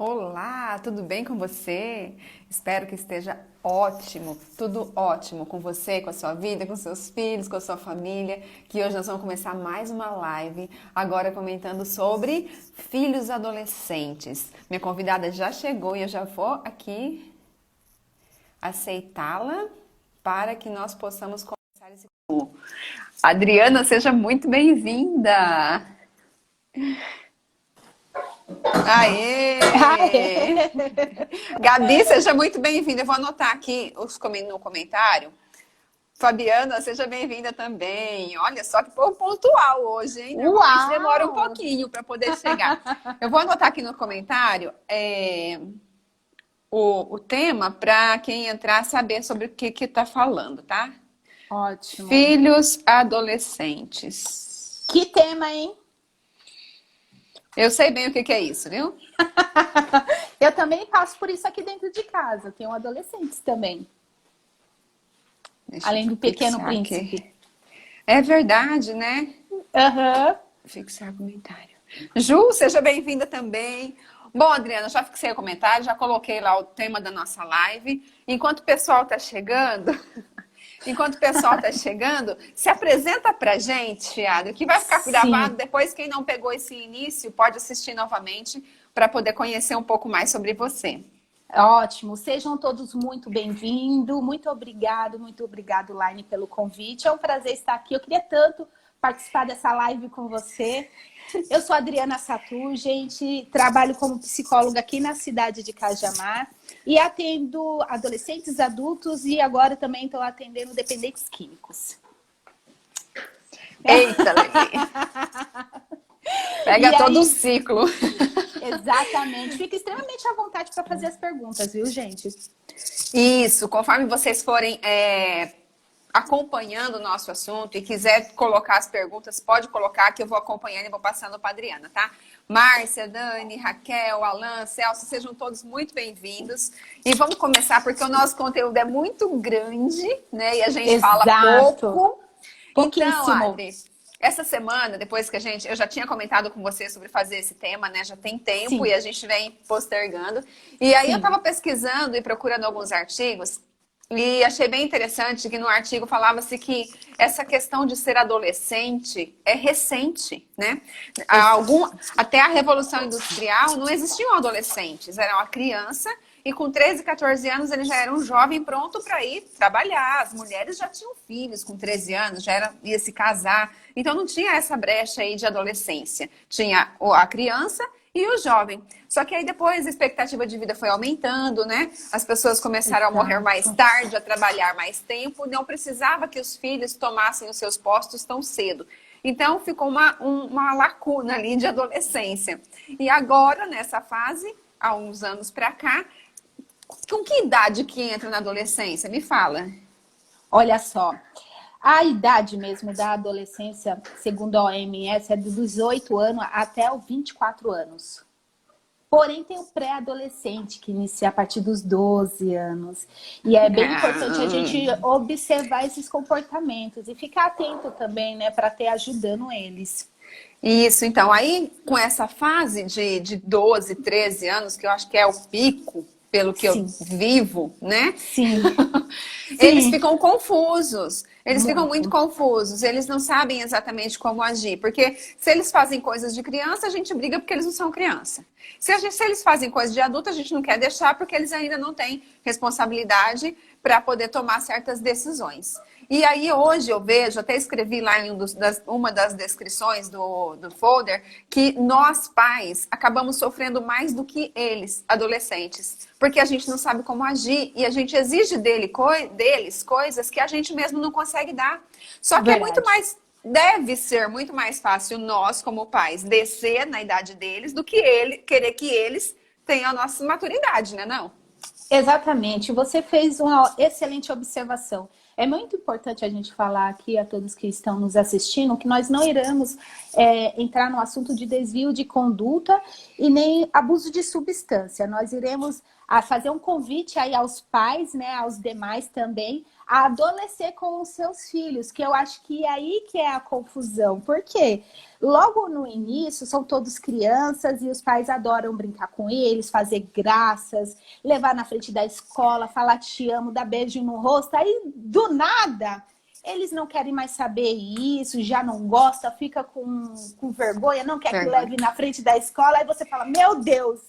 Olá, tudo bem com você? Espero que esteja ótimo, tudo ótimo com você, com a sua vida, com seus filhos, com a sua família. Que hoje nós vamos começar mais uma live, agora comentando sobre filhos adolescentes. Minha convidada já chegou e eu já vou aqui aceitá-la para que nós possamos começar esse. Adriana, seja muito bem-vinda! Aê! Gabi, seja muito bem-vinda. Eu vou anotar aqui no comentário. Fabiana, seja bem-vinda também. Olha só que povo pontual hoje, hein? Normalmente demora um Uau! pouquinho para poder chegar. Eu vou anotar aqui no comentário o tema para quem entrar saber sobre o que está falando, tá? Ótimo. Filhos adolescentes. Que tema, hein? Eu sei bem o que é isso, viu? Eu também passo por isso aqui dentro de casa. Tenho adolescentes também. Deixa eu Além do Pequeno fixar aqui. Príncipe. É verdade, né? Aham. Fixar comentário. Ju, seja bem-vinda também. Bom, Adriana, já fixei o comentário, já coloquei lá o tema da nossa live. Enquanto o pessoal está chegando, se apresenta pra gente, Adri, que vai ficar gravado. Sim. Depois, quem não pegou esse início, pode assistir novamente para poder conhecer um pouco mais sobre você. Ótimo. Sejam todos muito bem-vindos. Muito obrigado, Laine, pelo convite. É um prazer estar aqui. Eu queria tanto participar dessa live com você. Eu sou Adriana Satu, gente, trabalho como psicóloga aqui na cidade de Cajamar e atendo adolescentes, adultos e agora também estou atendendo dependentes químicos. Eita, Lele. Pega E todo o aí, ciclo. exatamente, fica extremamente à vontade para fazer as perguntas, viu, gente? Isso, conforme vocês forem acompanhando o nosso assunto e quiser colocar as perguntas, pode colocar que eu vou acompanhando e vou passando para a Adriana, tá? Márcia, Dani, Raquel, Alan, Celso, sejam todos muito bem-vindos. E vamos começar porque o nosso conteúdo é muito grande, né? E a gente fala Exato, pouco. Então, pouquíssimo. Adri, essa semana, depois que eu já tinha comentado com você sobre fazer esse tema, né? Já tem tempo e Sim, a gente vem postergando. E aí eu sim, estava pesquisando e procurando alguns artigos e achei bem interessante que no artigo falava-se que essa questão de ser adolescente é recente, né? Até a Revolução Industrial não existiam adolescentes, era uma criança e com 13, 14 anos ele já era um jovem pronto para ir trabalhar. As mulheres já tinham filhos com 13 anos, ia se casar. Então não tinha essa brecha aí de adolescência. Tinha a criança e o jovem. Só que aí depois a expectativa de vida foi aumentando, né? As pessoas começaram a morrer mais exato. tarde, a trabalhar mais tempo, não precisava que os filhos tomassem os seus postos tão cedo. Então ficou uma lacuna ali de adolescência. E agora, nessa fase, há uns anos para cá, com que idade que entra na adolescência? Me fala. Olha só, a idade mesmo da adolescência, segundo a OMS, é dos 18 anos até os 24 anos. Porém, tem o pré-adolescente, que inicia a partir dos 12 anos. E é bem importante a gente observar esses comportamentos e ficar atento também, né, para ter ajudando eles. Isso, então, aí com essa fase de 12, 13 anos, que eu acho que é o pico, pelo que eu Sim, vivo, né? sim, Eles sim, ficam confusos. Eles ficam muito muito. confusos. Eles não sabem exatamente como agir. Porque se eles fazem coisas de criança, a gente briga porque eles não são criança. Se eles fazem coisas de adulto, a gente não quer deixar porque eles ainda não têm responsabilidade para poder tomar certas decisões. E aí hoje eu vejo, até escrevi lá em uma das descrições do folder, que nós pais acabamos sofrendo mais do que eles, adolescentes. Porque a gente não sabe como agir e a gente exige deles coisas que a gente mesmo não consegue dar. Só que Verdade. deve ser muito mais fácil nós, como pais, descer na idade deles do que querer que eles tenham a nossa maturidade, né não? Exatamente, você fez uma excelente observação. É muito importante a gente falar aqui a todos que estão nos assistindo que nós não iremos entrar no assunto de desvio de conduta e nem abuso de substância. Nós iremos fazer um convite aí aos pais, né, aos demais também, a adolescer com os seus filhos, que eu acho que é aí que é a confusão. Por quê? Logo no início, são todos crianças e os pais adoram brincar com eles, fazer graças, levar na frente da escola, falar te amo, dar beijo no rosto. Aí, do nada, eles não querem mais saber isso, já não gosta, fica com vergonha, não quer que leve na frente da escola. Aí você fala, meu Deus,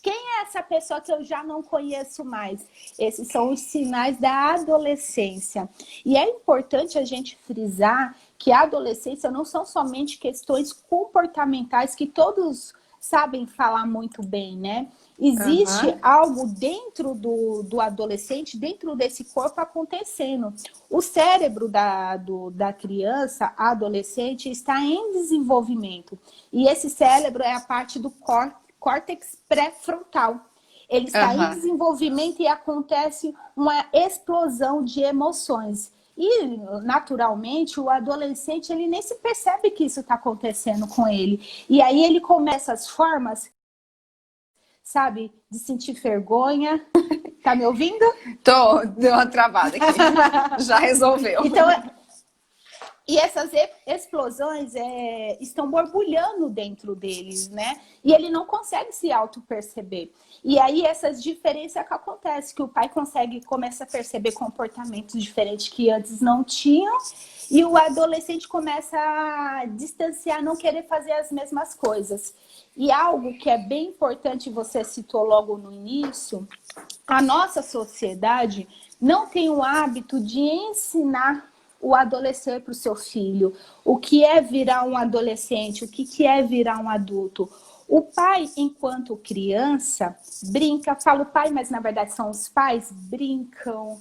quem é essa pessoa que eu já não conheço mais? Esses são os sinais da adolescência. E é importante a gente frisar que a adolescência não são somente questões comportamentais que todos sabem falar muito bem, né? Existe algo dentro do adolescente, dentro desse corpo acontecendo. O cérebro da criança, adolescente, está em desenvolvimento. E esse cérebro é a parte do córtex pré-frontal. Ele está em desenvolvimento e acontece uma explosão de emoções. E, naturalmente, o adolescente ele nem se percebe que isso está acontecendo com ele. E aí ele começa as formas, sabe, de sentir vergonha. Tá me ouvindo? Tô, deu uma travada aqui. Já resolveu. Então, e essas explosões estão borbulhando dentro deles, né? E ele não consegue se auto-perceber. E aí essas diferenças que acontecem, que o pai começa a perceber comportamentos diferentes que antes não tinham, e o adolescente começa a distanciar, não querer fazer as mesmas coisas. E algo que é bem importante, você citou logo no início, a nossa sociedade não tem o hábito de ensinar o adolescente para o seu filho, o que é virar um adolescente, o que é virar um adulto. O pai, enquanto criança, brinca, falo pai, mas na verdade são os pais, brincam,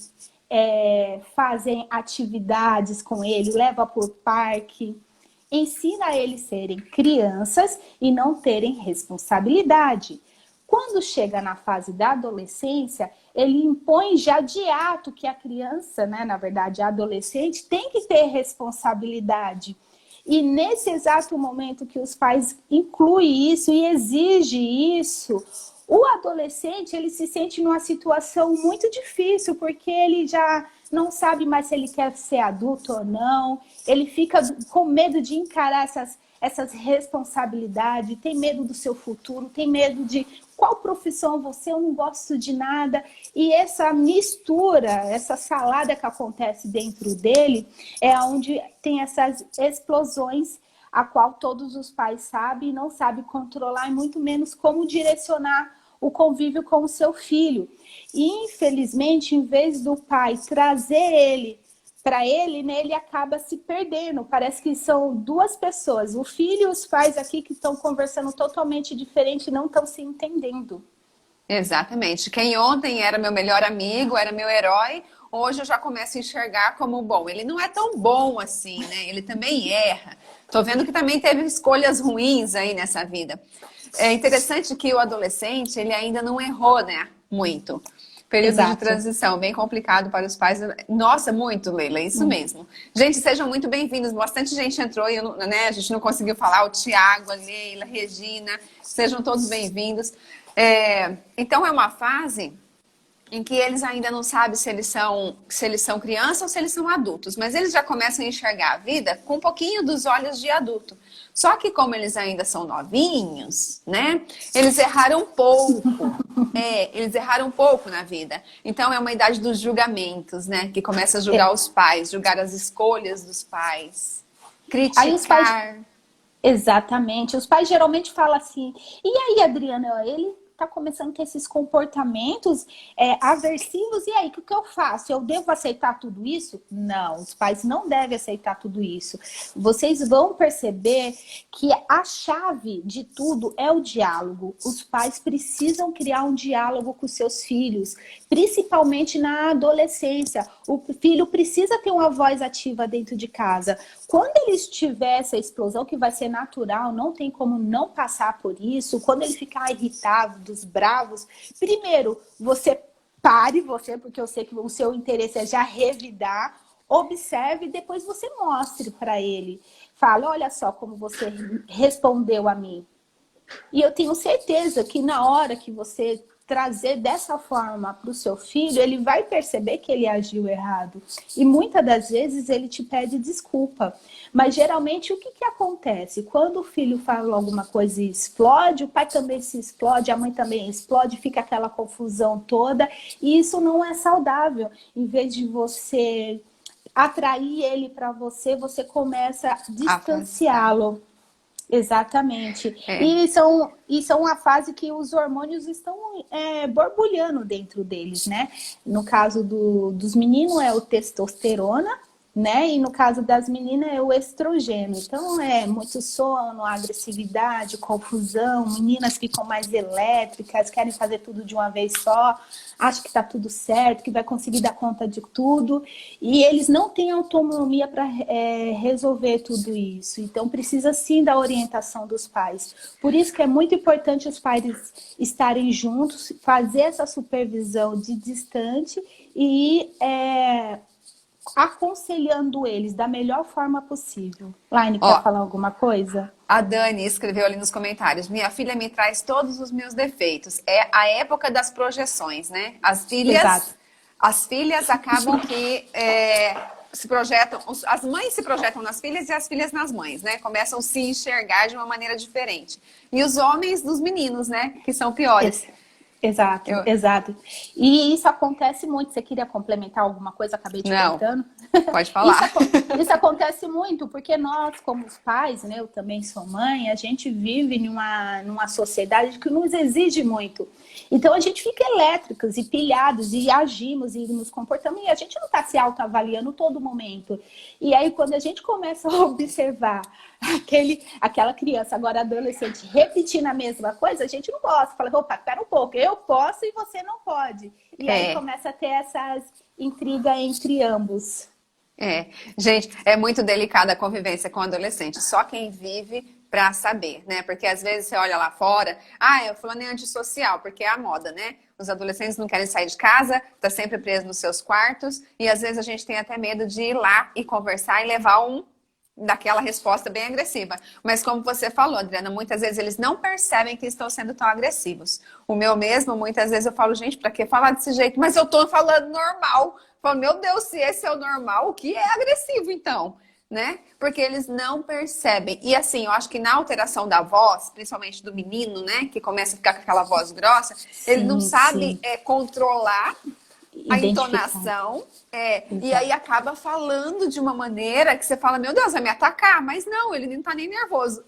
fazem atividades com ele, leva para o parque, ensina a eles serem crianças e não terem responsabilidade. Quando chega na fase da adolescência, ele impõe já de ato que a criança, né, na verdade a adolescente, tem que ter responsabilidade. E nesse exato momento que os pais incluem isso e exigem isso, o adolescente ele se sente numa situação muito difícil, porque ele já não sabe mais se ele quer ser adulto ou não, ele fica com medo de encarar essas responsabilidades, tem medo do seu futuro, tem medo de qual profissão você, eu não gosto de nada. E essa mistura, essa salada que acontece dentro dele, é onde tem essas explosões, a qual todos os pais sabem e não sabem controlar, e muito menos como direcionar o convívio com o seu filho. E, infelizmente, em vez do pai trazer ele para ele, né, ele acaba se perdendo. Parece que são duas pessoas, o filho e os pais aqui que estão conversando totalmente diferente e não estão se entendendo. Exatamente. Quem ontem era meu melhor amigo, era meu herói, hoje eu já começo a enxergar como bom. Ele não é tão bom assim, né? Ele também erra. Tô vendo que também teve escolhas ruins aí nessa vida. É interessante que o adolescente, ele ainda não errou, né? Muito. Período de transição, bem complicado para os pais. Nossa, muito, Leila, isso mesmo. Gente, sejam muito bem-vindos. Bastante gente entrou, e né, a gente não conseguiu falar. O Tiago, a Leila, a Regina, sejam todos bem-vindos. Então, é uma fase em que eles ainda não sabem se eles são crianças ou se eles são adultos, mas eles já começam a enxergar a vida com um pouquinho dos olhos de adulto. Só que como eles ainda são novinhos, né? Eles erraram pouco. Eles erraram pouco na vida. Então é uma idade dos julgamentos, né? Que começa a julgar os pais, julgar as escolhas dos pais, criticar. Aí os pais... Exatamente. Os pais geralmente falam assim, e aí, Adriana, ele tá começando a ter esses comportamentos aversivos, e aí, o que eu faço? Eu devo aceitar tudo isso? Não, os pais não devem aceitar tudo isso. Vocês vão perceber que a chave de tudo é o diálogo. Os pais precisam criar um diálogo com seus filhos, principalmente na adolescência. O filho precisa ter uma voz ativa dentro de casa. Quando ele tiver essa explosão, que vai ser natural, não tem como não passar por isso, quando ele ficar irritado, bravos, primeiro, você pare, porque eu sei que o seu interesse é já revidar, observe e depois você mostre para ele. Fala, olha só como você respondeu a mim. E eu tenho certeza que na hora que você trazer dessa forma para o seu filho, ele vai perceber que ele agiu errado. E muitas das vezes ele te pede desculpa. Mas geralmente o que acontece? Quando o filho fala alguma coisa e explode, o pai também se explode, a mãe também explode, fica aquela confusão toda. E isso não é saudável. Em vez de você atrair ele para você, você começa a distanciá-lo. Exatamente. É. Isso é uma fase que os hormônios estão borbulhando dentro deles, né? No caso dos meninos é o testosterona, né? E no caso das meninas é o estrogênio. Então é muito sono, agressividade, confusão, meninas ficam mais elétricas, querem fazer tudo de uma vez só, acham que tá tudo certo, que vai conseguir dar conta de tudo, e eles não têm autonomia para resolver tudo isso. Então precisa sim da orientação dos pais. Por isso que é muito importante os pais estarem juntos, fazer essa supervisão de distante e aconselhando eles da melhor forma possível. Laine, quer falar alguma coisa? A Dani escreveu ali nos comentários: minha filha me traz todos os meus defeitos. É a época das projeções, né? As filhas acabam que se projetam, as mães se projetam nas filhas e as filhas nas mães, né? Começam a se enxergar de uma maneira diferente. E os homens dos meninos, né? Que são piores. Exato, exato. E isso acontece muito. Você queria complementar alguma coisa? Acabei te cortando. Pode falar. Isso acontece muito, porque nós, como os pais, né, eu também sou mãe, a gente vive numa sociedade que nos exige muito. Então a gente fica elétricos e pilhados e agimos e nos comportamos e a gente não está se autoavaliando todo momento. E aí quando a gente começa a observar aquela criança, agora adolescente, repetindo a mesma coisa, a gente não gosta. Fala, opa, espera um pouco, eu posso e você não pode. E aí começa a ter essas intrigas entre ambos. Gente, é muito delicada a convivência com o adolescente. Só quem vive pra saber, né? Porque às vezes você olha lá fora, o fulano é antissocial, porque é a moda, né? Os adolescentes não querem sair de casa, tá sempre preso nos seus quartos, e às vezes a gente tem até medo de ir lá e conversar e levar daquela resposta bem agressiva. Mas como você falou, Adriana, muitas vezes eles não percebem que estão sendo tão agressivos. O meu mesmo, muitas vezes eu falo, gente, pra que falar desse jeito? Mas eu tô falando normal. Eu falo, meu Deus, se esse é o normal, o que é agressivo então? Né? Porque eles não percebem. E assim, eu acho que na alteração da voz, principalmente do menino, né, que começa a ficar com aquela voz grossa, ele não sabe controlar a entonação, e aí acaba falando de uma maneira que você fala, meu Deus, vai me atacar, mas não, ele não tá nem nervoso.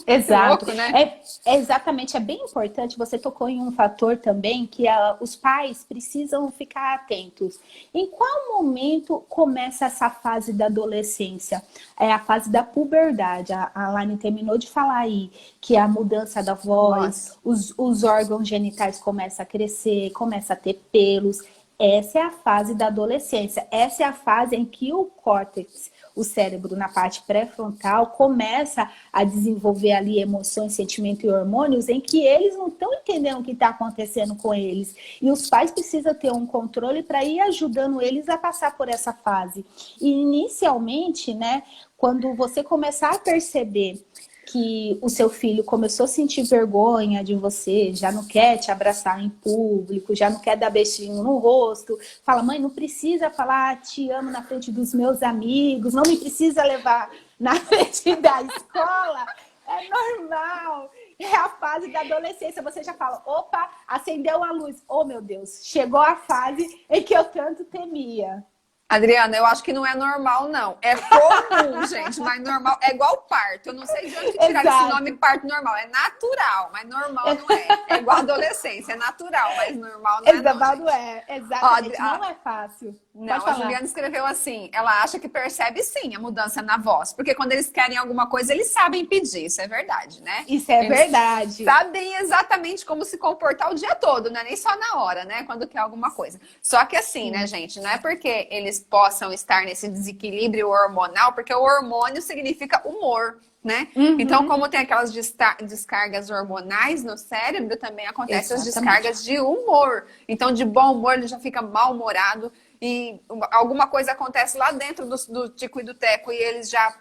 Exato, louco, né? Exatamente, é bem importante, você tocou em um fator também que os pais precisam ficar atentos. Em qual momento começa essa fase da adolescência? É a fase da puberdade, a Laine terminou de falar aí, que é a mudança da voz, os órgãos genitais começam a crescer, começa a ter pelos. Essa é a fase da adolescência, essa é a fase em que o córtex, o cérebro na parte pré-frontal, começa a desenvolver ali emoções, sentimento e hormônios em que eles não estão entendendo o que está acontecendo com eles. E os pais precisam ter um controle para ir ajudando eles a passar por essa fase. E inicialmente, né, quando você começar a perceber que o seu filho começou a sentir vergonha de você, já não quer te abraçar em público, já não quer dar beijinho no rosto, fala, mãe, não precisa falar te amo na frente dos meus amigos, não me precisa levar na frente da escola, é normal. É a fase da adolescência, você já fala, opa, acendeu a luz, oh meu Deus, chegou a fase em que eu tanto temia. Adriana, eu acho que não é normal, não. É comum, gente, mas normal é igual parto. Eu não sei de onde tirar esse nome parto normal. É natural, mas normal não é. É igual adolescência, é natural, mas normal não é. Normal não é, exatamente, não é fácil. Não, a Juliana escreveu assim, ela acha que percebe sim a mudança na voz, porque quando eles querem alguma coisa, eles sabem pedir, isso é verdade, né? Isso é verdade. Sabem exatamente como se comportar o dia todo, não é nem só na hora, né? Quando quer alguma coisa. Só que assim, né, gente, não é porque eles possam estar nesse desequilíbrio hormonal, porque o hormônio significa humor, né? Então, como tem aquelas descargas hormonais no cérebro, também acontecem as descargas de humor. Então, de bom humor, ele já fica mal-humorado e alguma coisa acontece lá dentro do tico e do teco e eles já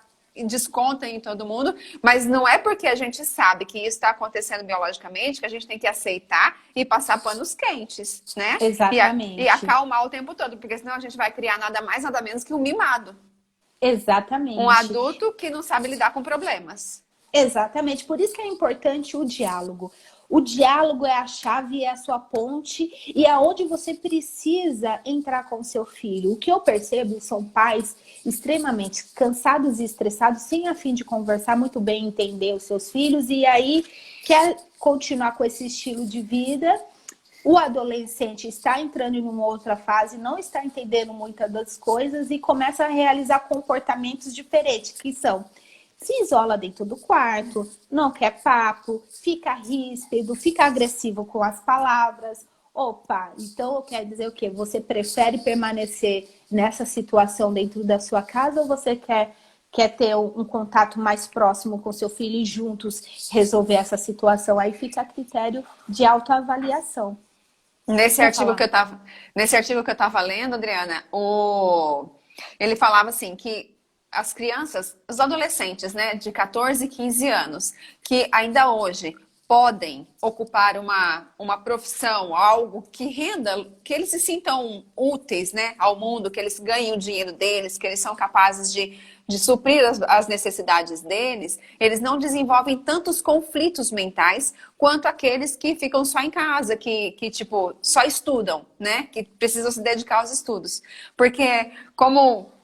desconta em todo mundo, mas não é porque a gente sabe que isso está acontecendo biologicamente que a gente tem que aceitar e passar panos quentes, né? Exatamente. E acalmar o tempo todo, porque senão a gente vai criar nada mais, nada menos que um mimado. Exatamente. Um adulto que não sabe lidar com problemas. Exatamente. Por isso que é importante o diálogo. O diálogo é a chave, é a sua ponte e é onde você precisa entrar com o seu filho. O que eu percebo são pais extremamente cansados e estressados, sem a fim de conversar muito bem, entender os seus filhos e aí quer continuar com esse estilo de vida. O adolescente está entrando em uma outra fase, não está entendendo muitas das coisas e começa a realizar comportamentos diferentes, que são: se isola dentro do quarto, não quer papo, fica ríspido, fica agressivo com as palavras. Opa, então quer dizer o quê? Você prefere permanecer nessa situação dentro da sua casa ou você quer ter um contato mais próximo com seu filho e juntos resolver essa situação? Aí fica a critério de autoavaliação. Nesse artigo que eu estava lendo, Adriana, ele falava assim que as crianças, os adolescentes, né, de 14 e 15 anos, que ainda hoje podem ocupar uma profissão, algo que renda, que eles se sintam úteis, né, ao mundo, que eles ganhem o dinheiro deles, que eles são capazes de suprir as necessidades deles, eles não desenvolvem tantos conflitos mentais quanto aqueles que ficam só em casa, que tipo, só estudam, né? Que precisam se dedicar aos estudos. Porque,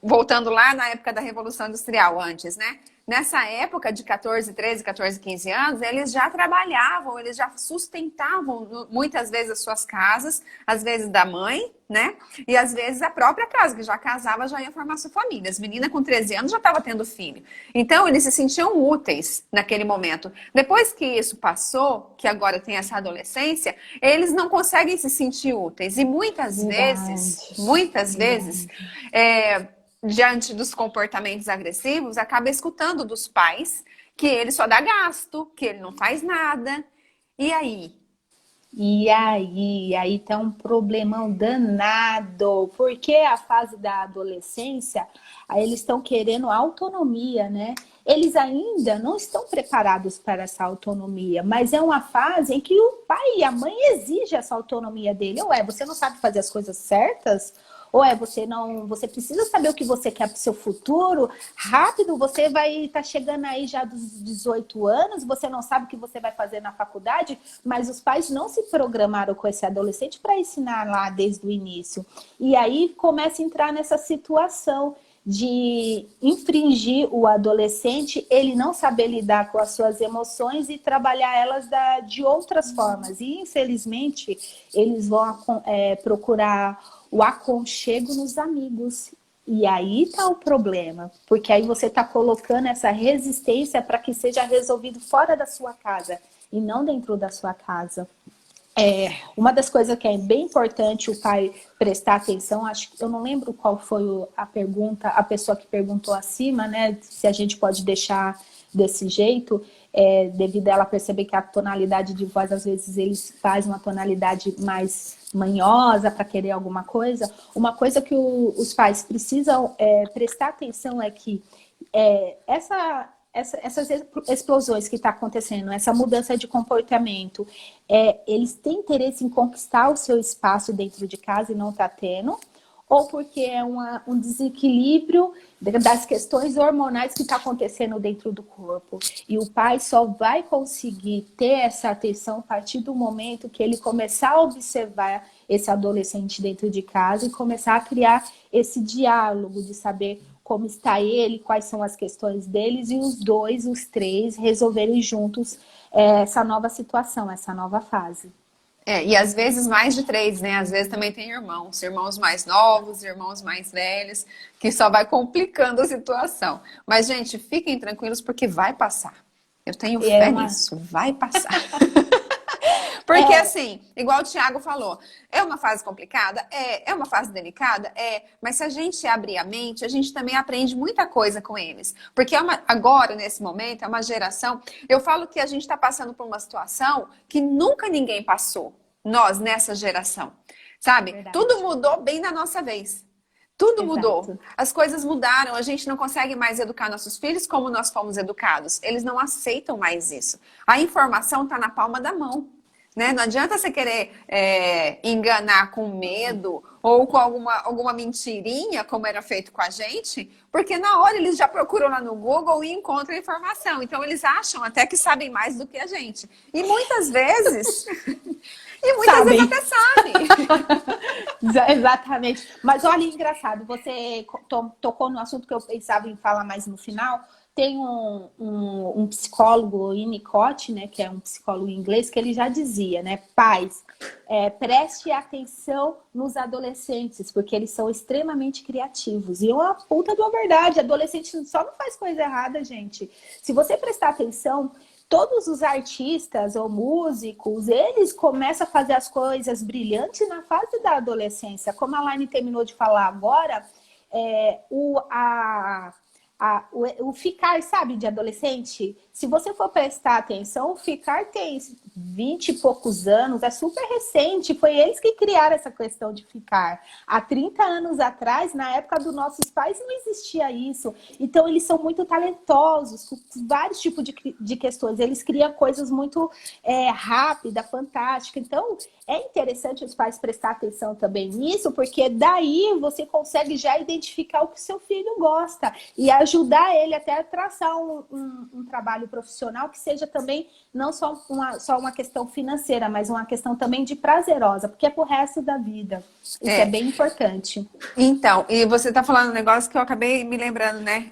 voltando lá na época da Revolução Industrial antes, né? Nessa época de 13, 14, 15 anos, eles já trabalhavam, eles já sustentavam muitas vezes as suas casas, às vezes da mãe, né? E às vezes a própria casa, que já casava, já ia formar sua família. As meninas com 13 anos já estavam tendo filho. Então, eles se sentiam úteis naquele momento. Depois que isso passou, que agora tem essa adolescência, eles não conseguem se sentir úteis. E muitas vezes, diante dos comportamentos agressivos, acaba escutando dos pais que ele só dá gasto, que ele não faz nada. E aí? E aí tá um problemão danado, porque a fase da adolescência, aí eles estão querendo autonomia, né? Eles ainda não estão preparados para essa autonomia, mas é uma fase em que o pai e a mãe exigem essa autonomia dele. Ou você não sabe fazer as coisas certas? Ou você precisa saber o que você quer para o seu futuro, rápido, você vai estar chegando aí já dos 18 anos, você não sabe o que você vai fazer na faculdade, mas os pais não se programaram com esse adolescente para ensinar lá desde o início. E aí começa a entrar nessa situação de infringir o adolescente, ele não saber lidar com as suas emoções e trabalhar elas de outras formas. E, infelizmente, eles vão procurar o aconchego nos amigos. E aí tá o problema, porque aí você tá colocando essa resistência para que seja resolvido fora da sua casa e não dentro da sua casa. Uma das coisas que é bem importante o pai prestar atenção, acho que eu não lembro qual foi a pergunta, a pessoa que perguntou acima, né? Se a gente pode deixar desse jeito, devido a ela perceber que a tonalidade de voz, às vezes, eles fazem uma tonalidade mais manhosa para querer alguma coisa. Uma coisa que os pais precisam prestar atenção é que essas explosões que está acontecendo, essa mudança de comportamento, eles têm interesse em conquistar o seu espaço dentro de casa e não está tendo, ou porque é um desequilíbrio das questões hormonais que está acontecendo dentro do corpo. E o pai só vai conseguir ter essa atenção a partir do momento que ele começar a observar esse adolescente dentro de casa e começar a criar esse diálogo de saber como está ele, quais são as questões deles, e os três, resolverem juntos essa nova situação, essa nova fase. E às vezes mais de 3, né? Às vezes também tem irmãos mais novos, irmãos mais velhos, que só vai complicando a situação. Mas, gente, fiquem tranquilos porque vai passar. Eu tenho fé nisso, vai passar. Porque assim, igual o Thiago falou, é uma fase complicada? É uma fase delicada? Mas se a gente abrir a mente, a gente também aprende muita coisa com eles. Porque agora, nesse momento, é uma geração... Eu falo que a gente está passando por uma situação que nunca ninguém passou. Nós, nessa geração. Sabe? Verdade. Tudo mudou bem na nossa vez. Tudo mudou. Exato. As coisas mudaram. A gente não consegue mais educar nossos filhos como nós fomos educados. Eles não aceitam mais isso. A informação está na palma da mão. Né? Não adianta você querer enganar com medo ou com alguma mentirinha, como era feito com a gente, porque na hora eles já procuram lá no Google e encontram a informação. Então eles acham até que sabem mais do que a gente. E muitas vezes... vezes até sabem. Exatamente. Mas olha, engraçado, você tocou no assunto que eu pensava em falar mais no final. Tem um psicólogo, Winnicott, né, que é um psicólogo inglês, que ele já dizia, né, pais, preste atenção nos adolescentes, porque eles são extremamente criativos. E é uma puta de uma verdade, adolescente só não faz coisa errada, gente. Se você prestar atenção, todos os artistas ou músicos, eles começam a fazer as coisas brilhantes na fase da adolescência. Como a Laine terminou de falar agora, o ficar, sabe, de adolescente, se você for prestar atenção, o ficar tem 20 e poucos anos, é super recente, foi eles que criaram essa questão de ficar. Há 30 anos atrás, na época dos nossos pais, não existia isso. Então, eles são muito talentosos, com vários tipos de questões. Eles criam coisas muito rápidas, fantásticas. Então, é interessante os pais prestar atenção também nisso, porque daí você consegue já identificar o que seu filho gosta e ajudar ele até a traçar um trabalho profissional que seja também não só uma questão financeira, mas uma questão também de prazerosa, porque é pro resto da vida. Isso é bem importante. Então, e você tá falando um negócio que eu acabei me lembrando, né?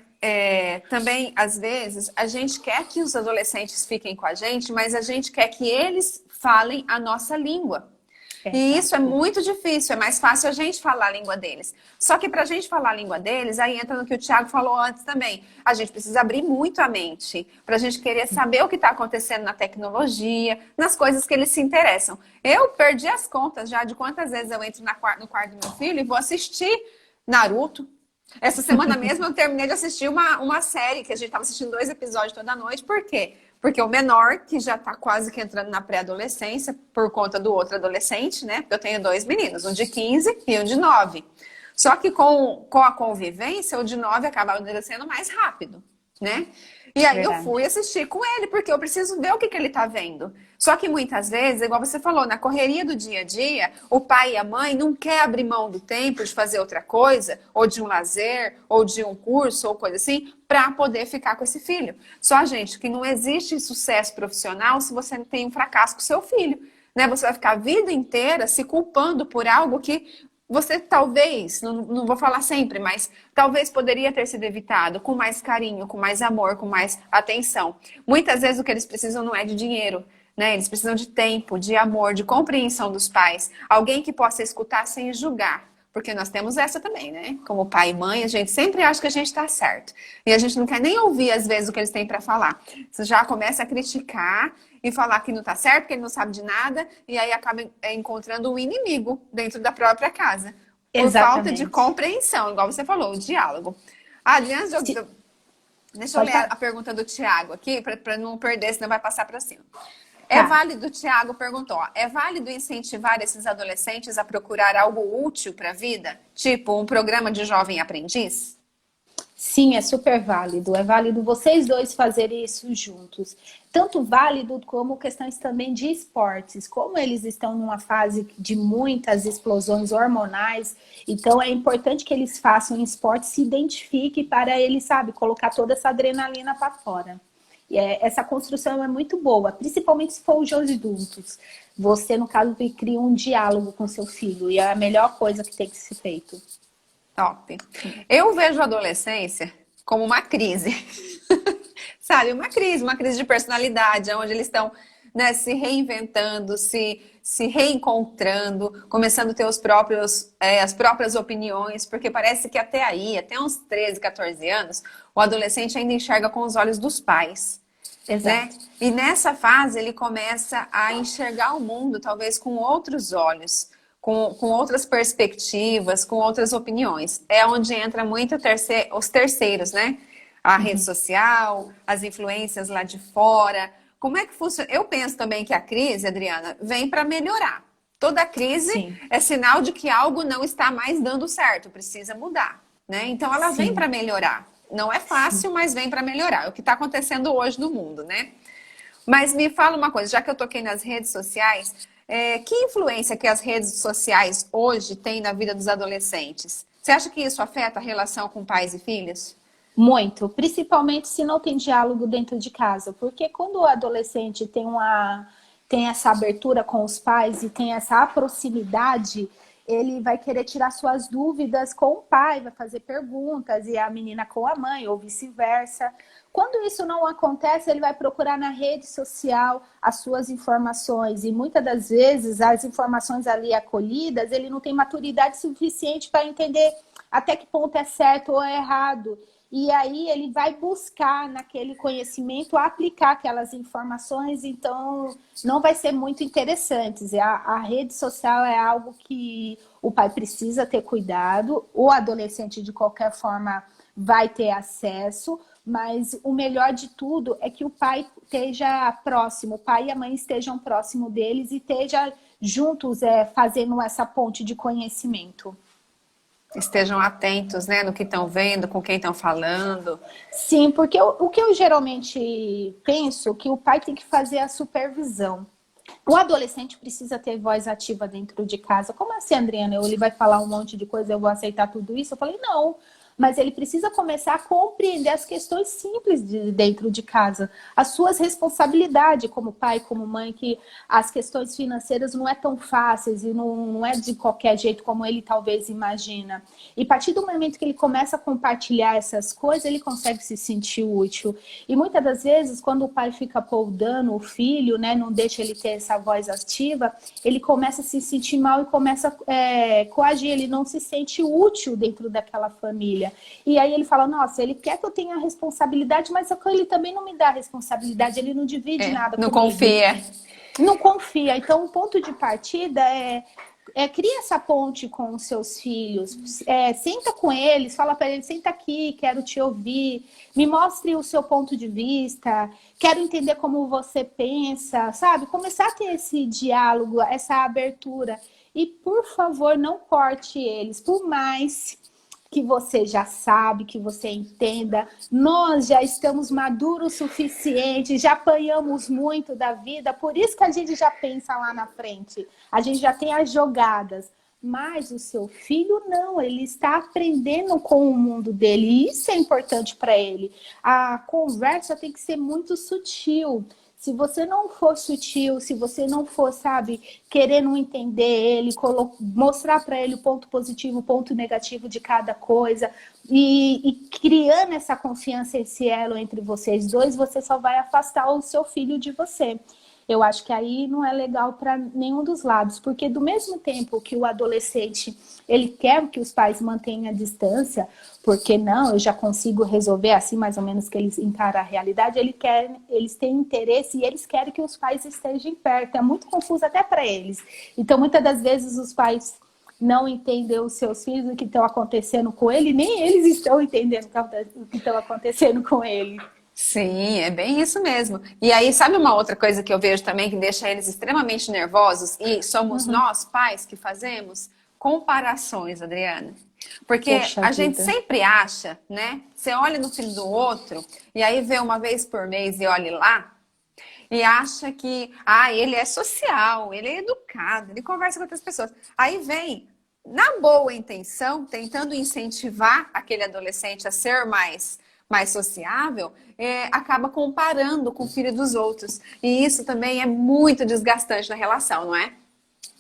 Também, às vezes, a gente quer que os adolescentes fiquem com a gente, mas a gente quer que eles falem a nossa língua. E isso é muito difícil, é mais fácil a gente falar a língua deles. Só que para a gente falar a língua deles, aí entra no que o Thiago falou antes também. A gente precisa abrir muito a mente para a gente querer saber o que está acontecendo na tecnologia, nas coisas que eles se interessam. Eu perdi as contas já de quantas vezes eu entro no quarto do meu filho e vou assistir Naruto. Essa semana mesmo eu terminei de assistir uma série que a gente estava assistindo 2 episódios toda noite. Por quê? Porque o menor, que já está quase que entrando na pré-adolescência, por conta do outro adolescente, né? Porque eu tenho 2 meninos, um de 15 e um de 9. Só que com a convivência, o de 9 acaba adolescendo mais rápido, né? E aí eu fui assistir com ele, porque eu preciso ver o que ele tá vendo. Só que muitas vezes, igual você falou, na correria do dia a dia, o pai e a mãe não quer abrir mão do tempo de fazer outra coisa, ou de um lazer, ou de um curso, ou coisa assim, para poder ficar com esse filho. Só, gente, que não existe sucesso profissional se você tem um fracasso com seu filho, né? Você vai ficar a vida inteira se culpando por algo que você talvez, não vou falar sempre, mas talvez poderia ter sido evitado com mais carinho, com mais amor, com mais atenção. Muitas vezes o que eles precisam não é de dinheiro, né? Eles precisam de tempo, de amor, de compreensão dos pais. Alguém que possa escutar sem julgar. Porque nós temos essa também, né? Como pai e mãe, a gente sempre acha que a gente está certo. E a gente não quer nem ouvir, às vezes, o que eles têm para falar. Você já começa a criticar e falar que não está certo, que ele não sabe de nada, e aí acaba encontrando um inimigo dentro da própria casa. Por falta de compreensão, igual você falou, o diálogo. Adriana, deixa eu ler a pergunta do Thiago aqui, para não perder, senão vai passar para cima. É válido, o Thiago perguntou, é válido incentivar esses adolescentes a procurar algo útil para a vida? Tipo, um programa de jovem aprendiz? Sim, é super válido. É válido vocês dois fazerem isso juntos. Tanto válido como questões também de esportes. Como eles estão numa fase de muitas explosões hormonais, então é importante que eles façam esporte, se identifiquem para eles, sabe, colocar toda essa adrenalina para fora. E essa construção é muito boa, principalmente se for os adultos. Você, no caso, cria um diálogo com seu filho e é a melhor coisa que tem que ser feito. Top. Eu vejo a adolescência como uma crise. Sabe, uma crise de personalidade, onde eles estão, né, se reinventando, se reencontrando, começando a ter as próprias opiniões, porque parece que até uns 13, 14 anos, o adolescente ainda enxerga com os olhos dos pais. Exato. Né? E nessa fase ele começa a enxergar o mundo talvez com outros olhos, com outras perspectivas, com outras opiniões. É onde entra muito os terceiros, né? A rede social, as influências lá de fora. Como é que funciona? Eu penso também que a crise, Adriana, vem para melhorar. Toda crise Sim. é sinal de que algo não está mais dando certo, precisa mudar, né? Então ela vem Sim. para melhorar. Não é fácil, mas vem para melhorar. É o que está acontecendo hoje no mundo, né? Mas me fala uma coisa, já que eu toquei nas redes sociais, que influência que as redes sociais hoje têm na vida dos adolescentes? Você acha que isso afeta a relação com pais e filhos? Muito, principalmente se não tem diálogo dentro de casa, porque quando o adolescente tem essa abertura com os pais e tem essa proximidade, ele vai querer tirar suas dúvidas com o pai, vai fazer perguntas, e a menina com a mãe, ou vice-versa. Quando isso não acontece, ele vai procurar na rede social as suas informações, e muitas das vezes as informações ali acolhidas, ele não tem maturidade suficiente para entender até que ponto é certo ou é errado. E aí ele vai buscar naquele conhecimento aplicar aquelas informações, então não vai ser muito interessante. A rede social é algo que o pai precisa ter cuidado, o adolescente de qualquer forma vai ter acesso, mas o melhor de tudo é que o pai esteja próximo, o pai e a mãe estejam próximo deles e estejam juntos fazendo essa ponte de conhecimento. Estejam atentos, né, no que estão vendo, com quem estão falando. Sim, porque o que eu geralmente penso que o pai tem que fazer a supervisão. O adolescente precisa ter voz ativa dentro de casa. Como assim, Adriana? Ele vai falar um monte de coisa, eu vou aceitar tudo isso? Eu falei, não. Mas ele precisa começar a compreender as questões simples de dentro de casa. As suas responsabilidades como pai, como mãe, que as questões financeiras não é tão fáceis e não é de qualquer jeito como ele talvez imagina. E a partir do momento que ele começa a compartilhar essas coisas, ele consegue se sentir útil. E muitas das vezes, quando o pai fica poldando o filho, né, não deixa ele ter essa voz ativa, ele começa a se sentir mal e começa a coagir, ele não se sente útil dentro daquela família. E aí ele fala, nossa, ele quer que eu tenha a responsabilidade, mas ele também não me dá a responsabilidade, ele não divide nada Não comigo. confia. Não confia. Então, o ponto de partida cria essa ponte com os seus filhos, senta com eles, fala para eles, senta aqui, quero te ouvir, me mostre o seu ponto de vista, quero entender como você pensa, sabe? Começar a ter esse diálogo, essa abertura. E, por favor, não corte eles, por mais que você já sabe, que você entenda. Nós já estamos maduros o suficiente, já apanhamos muito da vida, por isso que a gente já pensa lá na frente. A gente já tem as jogadas. Mas o seu filho não, ele está aprendendo com o mundo dele, e isso é importante para ele. A conversa tem que ser muito sutil. Se você não for sutil, se você não for, sabe, querendo entender ele, mostrar para ele o ponto positivo, o ponto negativo de cada coisa, e criando essa confiança, esse elo entre vocês dois, você só vai afastar o seu filho de você. Eu acho que aí não é legal para nenhum dos lados, porque do mesmo tempo que o adolescente, ele quer que os pais mantenham a distância, porque não, eu já consigo resolver assim, mais ou menos que eles encaram a realidade, eles têm interesse e eles querem que os pais estejam perto. É muito confuso até para eles. Então, muitas das vezes os pais não entendem os seus filhos, o que estão acontecendo com ele, nem eles estão entendendo o que estão acontecendo com ele. Sim, é bem isso mesmo. E aí, sabe uma outra coisa que eu vejo também que deixa eles extremamente nervosos? E somos nós, pais, que fazemos? Comparações, Adriana. Porque Poxa a gente vida. sempre acha, né? Você olha no filho do outro, e aí vê uma vez por mês e olha lá, e acha que, ele é social, ele é educado, ele conversa com outras pessoas. Aí vem, na boa intenção, tentando incentivar aquele adolescente a ser mais sociável, acaba comparando com o filho dos outros. E isso também é muito desgastante na relação, não é?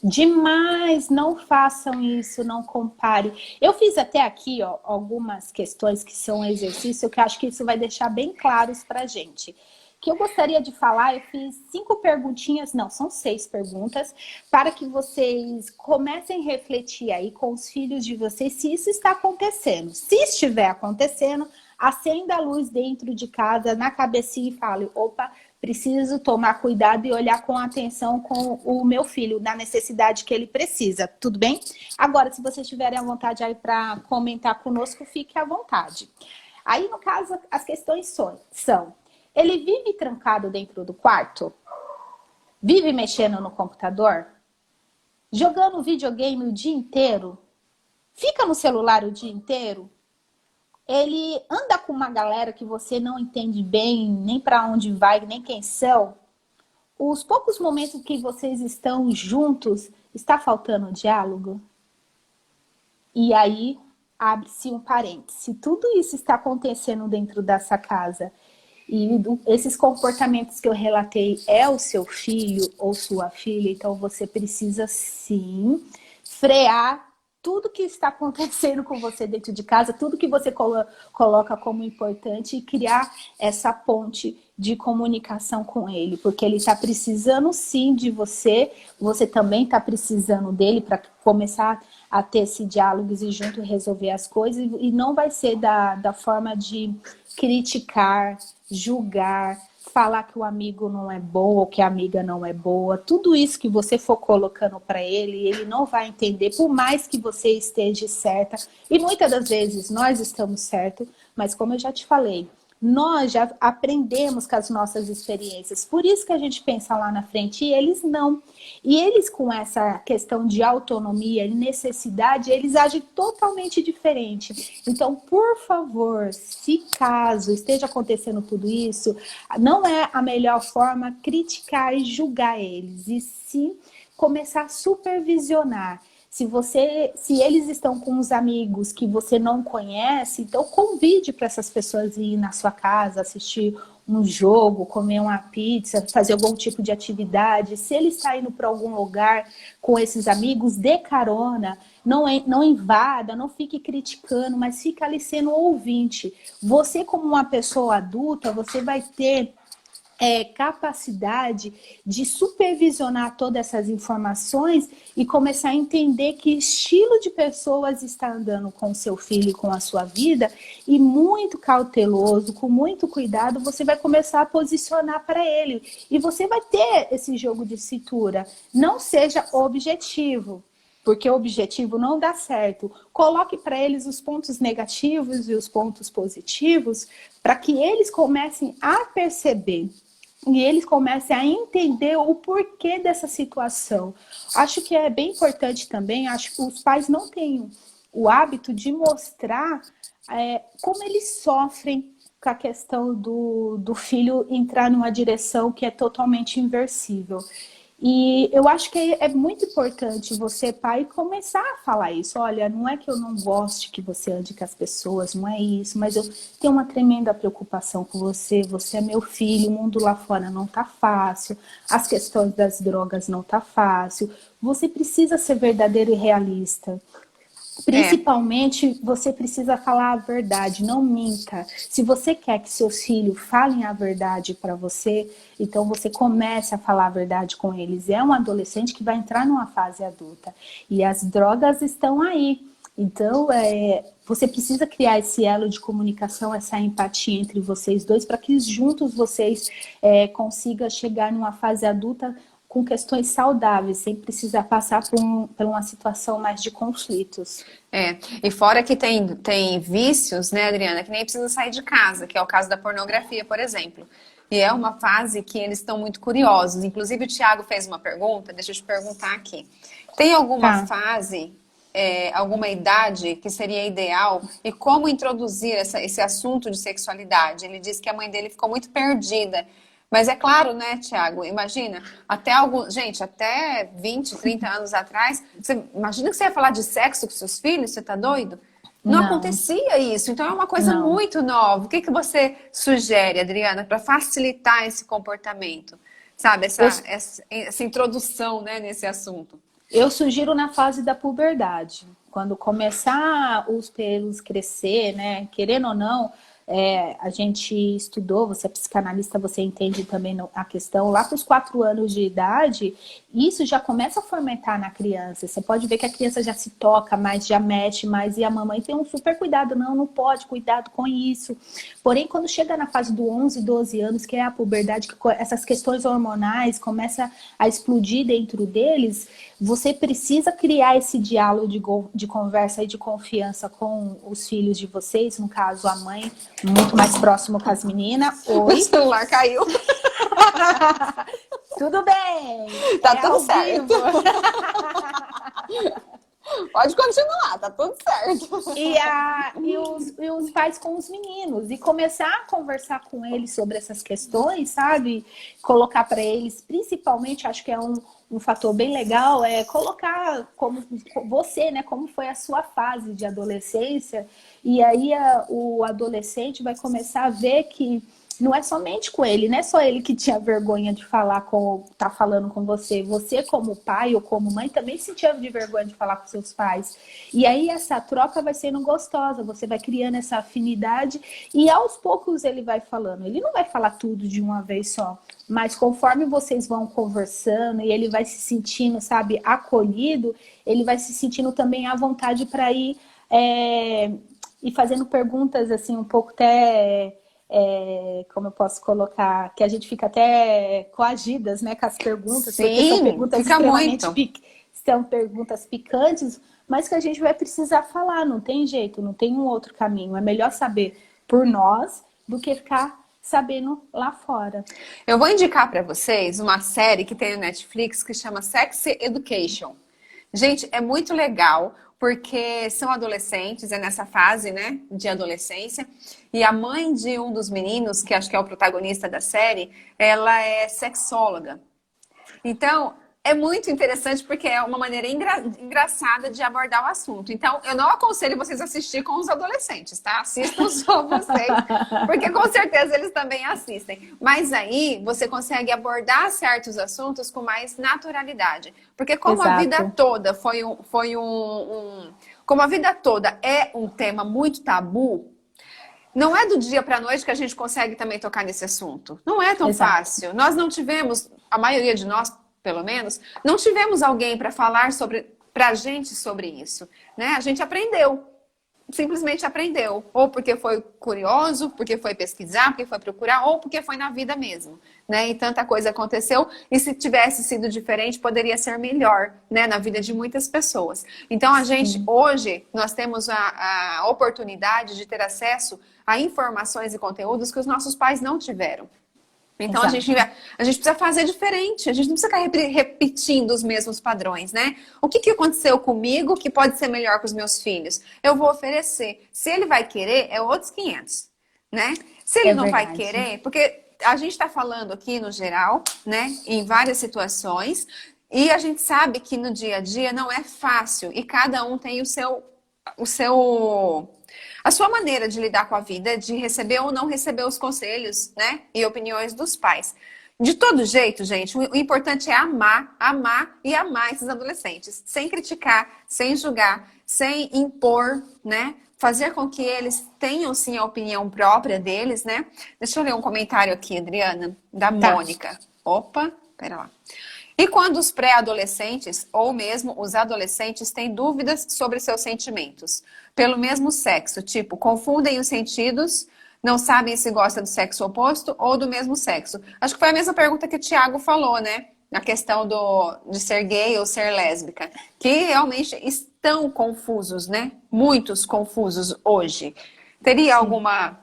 Demais, não façam isso, não compare. Eu fiz até aqui algumas questões que são exercício, que eu acho que isso vai deixar bem claros para a gente. Que eu gostaria de falar, eu fiz 5 perguntinhas, não, são 6 perguntas, para que vocês comecem a refletir aí com os filhos de vocês se isso está acontecendo. Se estiver acontecendo, acenda a luz dentro de casa, na cabecinha e fale, opa, preciso tomar cuidado e olhar com atenção com o meu filho, na necessidade que ele precisa, tudo bem? Agora, se vocês tiverem a vontade aí para comentar conosco, fique à vontade. Aí, no caso, as questões são, ele vive trancado dentro do quarto? Vive mexendo no computador? jogando videogame o dia inteiro, fica no celular o dia inteiro, ele anda com uma galera que você não entende bem, nem para onde vai, nem quem são, os poucos momentos que vocês estão juntos, está faltando diálogo? E aí abre-se um parêntese. Se tudo isso está acontecendo dentro dessa casa e esses comportamentos que eu relatei é o seu filho ou sua filha, então você precisa sim frear tudo que está acontecendo com você dentro de casa, tudo que você coloca como importante e criar essa ponte de comunicação com ele, porque ele está precisando sim de você, você também está precisando dele para começar a ter esse diálogo e junto resolver as coisas, e não vai ser da forma de criticar, julgar, falar que o amigo não é bom ou que a amiga não é boa. Tudo isso que você for colocando para ele, ele não vai entender, por mais que você esteja certa. E muitas das vezes nós estamos certos, mas como eu já te falei, nós já aprendemos com as nossas experiências. Por isso que a gente pensa lá na frente e eles não. E eles, com essa questão de autonomia e necessidade, eles agem totalmente diferente. Então, por favor, se caso esteja acontecendo tudo isso, não é a melhor forma criticar e julgar eles, e sim começar a supervisionar. Se eles estão com uns amigos que você não conhece, então convide para essas pessoas ir na sua casa, assistir um jogo, comer uma pizza, fazer algum tipo de atividade. Se ele está indo para algum lugar com esses amigos, dê carona, não invada, não fique criticando, mas fica ali sendo ouvinte. Você, como uma pessoa adulta, você vai ter capacidade de supervisionar todas essas informações e começar a entender que estilo de pessoas está andando com o seu filho e com a sua vida, e muito cauteloso, com muito cuidado, você vai começar a posicionar para ele. E você vai ter esse jogo de cintura. Não seja objetivo, porque o objetivo não dá certo. Coloque para eles os pontos negativos e os pontos positivos, para que eles comecem a perceber e eles comecem a entender o porquê dessa situação. Acho que é bem importante também, acho que os pais não têm o hábito de mostrar como eles sofrem com a questão do filho entrar numa direção que é totalmente inversível. E eu acho que é muito importante você, pai, começar a falar isso. Olha, não é que eu não goste que você ande com as pessoas, não é isso, mas eu tenho uma tremenda preocupação com você. Você é meu filho, o mundo lá fora não tá fácil, as questões das drogas não tá fácil. Você precisa ser verdadeiro e realista. Principalmente, você precisa falar a verdade, não minta. Se você quer que seus filhos falem a verdade para você, então você comece a falar a verdade com eles. É um adolescente que vai entrar numa fase adulta. E as drogas estão aí. Então, você precisa criar esse elo de comunicação, essa empatia entre vocês dois, para que juntos vocês consigam chegar numa fase adulta com questões saudáveis, sem precisar passar por uma situação mais de conflitos. E fora que tem vícios, né, Adriana, que nem precisa sair de casa, que é o caso da pornografia, por exemplo. E é uma fase que eles estão muito curiosos. Inclusive, o Thiago fez uma pergunta, deixa eu te perguntar aqui. Tem alguma fase, alguma idade que seria ideal? E como introduzir esse assunto de sexualidade? Ele disse que a mãe dele ficou muito perdida. Mas é claro, né, Thiago? Imagina, até 20, 30 anos atrás, imagina que você ia falar de sexo com seus filhos, você tá doido? Não acontecia isso, então é uma coisa muito nova. O que você sugere, Adriana, para facilitar esse comportamento? Sabe, essa introdução, né, nesse assunto? Eu sugiro na fase da puberdade. Quando começar os pelos crescer, né, querendo ou não, a gente estudou, você é psicanalista, você entende também a questão, lá para os 4 anos de idade, isso já começa a fomentar na criança. Você pode ver que a criança já se toca mais, já mexe mais, e a mamãe tem um super cuidado, não pode, cuidado com isso. Porém, quando chega na fase do 11, 12 anos, que é a puberdade, que essas questões hormonais começam a explodir dentro deles, você precisa criar esse diálogo de conversa e de confiança com os filhos de vocês, no caso a mãe, muito mais próximo com as meninas. Oi? O celular caiu. Tudo bem. Tá tudo certo. Pode continuar, tá tudo certo. E os pais com os meninos. E começar a conversar com eles sobre essas questões, sabe? Colocar para eles, principalmente, acho que é um fator bem legal, é colocar como você, né? Como foi a sua fase de adolescência. E aí o adolescente vai começar a ver que não é somente com ele, não é só ele que tinha vergonha de falar tá falando com você. Você, como pai ou como mãe, também sentia de vergonha de falar com seus pais. E aí essa troca vai sendo gostosa, você vai criando essa afinidade e aos poucos ele vai falando. Ele não vai falar tudo de uma vez só, mas conforme vocês vão conversando e ele vai se sentindo, sabe, acolhido, ele vai se sentindo também à vontade para ir e fazendo perguntas assim um pouco até... como eu posso colocar, que a gente fica até coagidas, né, com as perguntas, Sim, porque são perguntas fica extremamente muito. são perguntas picantes, mas que a gente vai precisar falar, não tem jeito, não tem um outro caminho. É melhor saber por nós do que ficar sabendo lá fora. Eu vou indicar para vocês uma série que tem no Netflix que chama Sex Education. Gente, é muito legal porque são adolescentes, é nessa fase, né, de adolescência, e a mãe de um dos meninos, que acho que é o protagonista da série, ela é sexóloga. Então, é muito interessante porque é uma maneira engraçada de abordar o assunto. Então, eu não aconselho vocês a assistir com os adolescentes, tá? Assistam só vocês, porque com certeza eles também assistem. Mas aí, você consegue abordar certos assuntos com mais naturalidade. Porque como Exato. a vida toda como a vida toda é um tema muito tabu, não é do dia para a noite que a gente consegue também tocar nesse assunto. Não é tão Exato. fácil. Nós não tivemos, a maioria de nós, pelo menos, não tivemos alguém para falar pra gente sobre isso, né? A gente aprendeu. Simplesmente aprendeu. Ou porque foi curioso, porque foi pesquisar, porque foi procurar, ou porque foi na vida mesmo, né? E tanta coisa aconteceu. E se tivesse sido diferente, poderia ser melhor, né? Na vida de muitas pessoas. Então, a gente, hoje, nós temos a oportunidade de ter acesso a informações e conteúdos que os nossos pais não tiveram. Então, a gente precisa fazer diferente. A gente não precisa ficar repetindo os mesmos padrões, né? O que aconteceu comigo que pode ser melhor com os meus filhos? Eu vou oferecer. Se ele vai querer, é outros 500, né? Se ele não vai querer, porque a gente está falando aqui no geral, né? Em várias situações. E a gente sabe que no dia a dia não é fácil. E cada um tem a sua maneira de lidar com a vida, de receber ou não receber os conselhos, né? E opiniões dos pais. De todo jeito, gente, o importante é amar e amar esses adolescentes. Sem criticar, sem julgar, sem impor, né? Fazer com que eles tenham, sim, a opinião própria deles, né? Deixa eu ler um comentário aqui, Adriana, da Mônica. Opa, pera lá. E quando os pré-adolescentes, ou mesmo os adolescentes, têm dúvidas sobre seus sentimentos pelo mesmo sexo, tipo, confundem os sentidos, não sabem se gosta do sexo oposto ou do mesmo sexo. Acho que foi a mesma pergunta que o Thiago falou, né? Na questão de ser gay ou ser lésbica. Que realmente estão confusos, né? Muitos confusos hoje. Teria alguma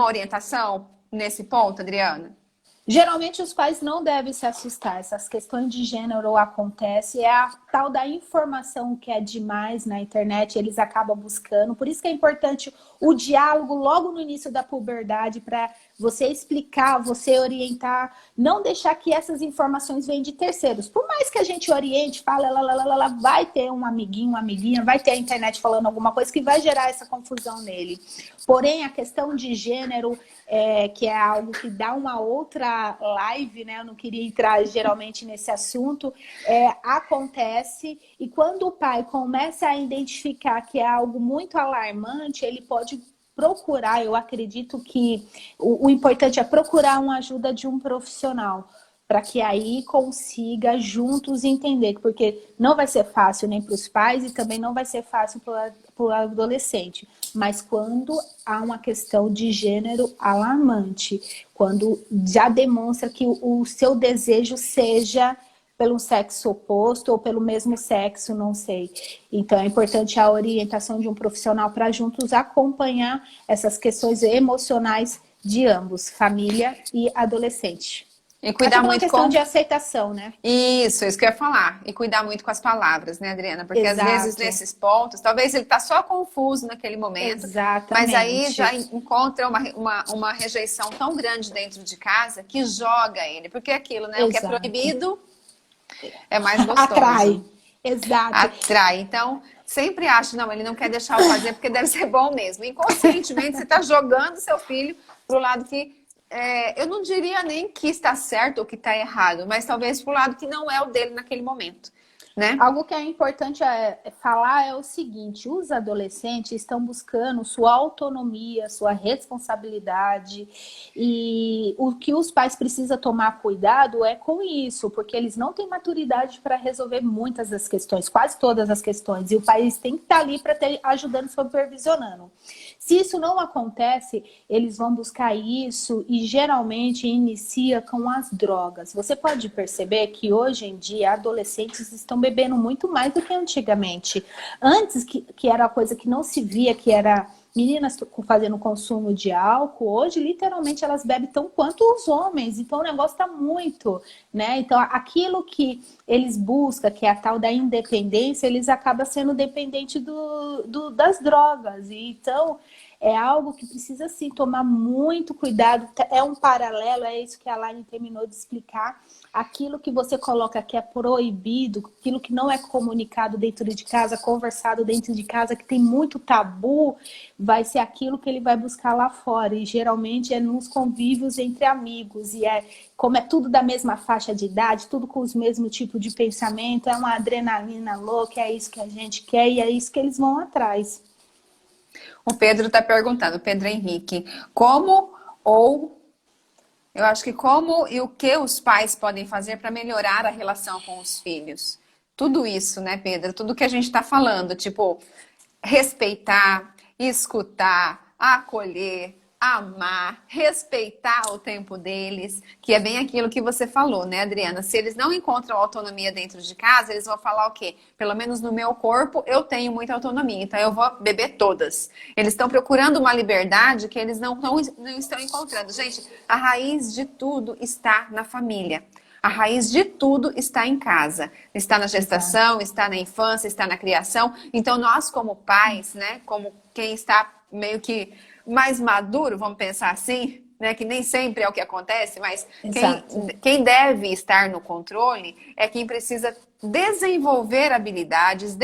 orientação nesse ponto, Adriana? Geralmente os pais não devem se assustar. Essas questões de gênero acontecem, é a tal da informação que é demais na internet, eles acabam buscando. Por isso que é importante o diálogo logo no início da puberdade, para você explicar, você orientar, não deixar que essas informações venham de terceiros. Por mais que a gente oriente, fala, vai ter um amiguinho, uma amiguinha, vai ter a internet falando alguma coisa que vai gerar essa confusão nele. Porém, a questão de gênero, que é algo que dá uma outra live, né? Eu não queria entrar geralmente nesse assunto, acontece, e quando o pai começa a identificar que é algo muito alarmante, ele pode procurar, eu acredito que o importante é procurar uma ajuda de um profissional, para que aí consiga juntos entender, porque não vai ser fácil nem para os pais e também não vai ser fácil para o adolescente. Mas quando há uma questão de gênero alarmante, quando já demonstra que o seu desejo seja pelo sexo oposto ou pelo mesmo sexo, não sei. Então é importante a orientação de um profissional para juntos acompanhar essas questões emocionais de ambos, família e adolescente. E É cuidar tudo uma muito questão com... de aceitação, né? Isso que eu ia falar. E cuidar muito com as palavras, né, Adriana? Porque às vezes Exato, nesses pontos, talvez ele tá só confuso naquele momento, mas aí já exatamente. encontra uma rejeição tão grande dentro de casa que joga ele. Porque é aquilo, né? O que é Exato. proibido é mais Atrai. gostoso. Exato. Atrai. Então, sempre acho, não, ele não quer deixar eu fazer porque deve ser bom mesmo. Inconscientemente, você está jogando seu filho pro lado que, eu não diria nem que está certo ou que está errado, mas talvez pro lado que não é o dele naquele momento, né? Algo que é importante falar é o seguinte: os adolescentes estão buscando sua autonomia, sua responsabilidade, e o que os pais precisam tomar cuidado é com isso, porque eles não têm maturidade para resolver muitas das questões, quase todas as questões, e o país tem que estar ali para ajudando, supervisionando. Se isso não acontece, eles vão buscar isso e geralmente inicia com as drogas. Você pode perceber que hoje em dia adolescentes estão bebendo muito mais do que antigamente. Antes, que era uma coisa que não se via, que era meninas fazendo consumo de álcool, hoje literalmente elas bebem tão quanto os homens, então o negócio tá muito, né? Então aquilo que eles buscam, que é a tal da independência, eles acabam sendo dependentes das drogas, e então é algo que precisa sim tomar muito cuidado, é um paralelo, é isso que a Laine terminou de explicar. Aquilo que você coloca que é proibido, aquilo que não é comunicado dentro de casa, conversado dentro de casa, que tem muito tabu, vai ser aquilo que ele vai buscar lá fora. E geralmente é nos convívios entre amigos. E como é tudo da mesma faixa de idade, tudo com os mesmos tipos de pensamento, é uma adrenalina louca, é isso que a gente quer e é isso que eles vão atrás. O Pedro está perguntando, o Pedro Henrique, como ou eu acho que como e o que os pais podem fazer para melhorar a relação com os filhos. Tudo isso, né, Pedro? Tudo que a gente está falando, tipo, respeitar, escutar, acolher, amar, respeitar o tempo deles, que é bem aquilo que você falou, né, Adriana? Se eles não encontram autonomia dentro de casa, eles vão falar o quê? Pelo menos no meu corpo, eu tenho muita autonomia, então eu vou beber todas. Eles estão procurando uma liberdade que eles não estão encontrando. Gente, a raiz de tudo está na família. A raiz de tudo está em casa. Está na gestação, está na infância, está na criação. Então, nós como pais, né, como quem está meio que mais maduro, vamos pensar assim, né, que nem sempre é o que acontece, mas quem deve estar no controle é quem precisa desenvolver habilidades,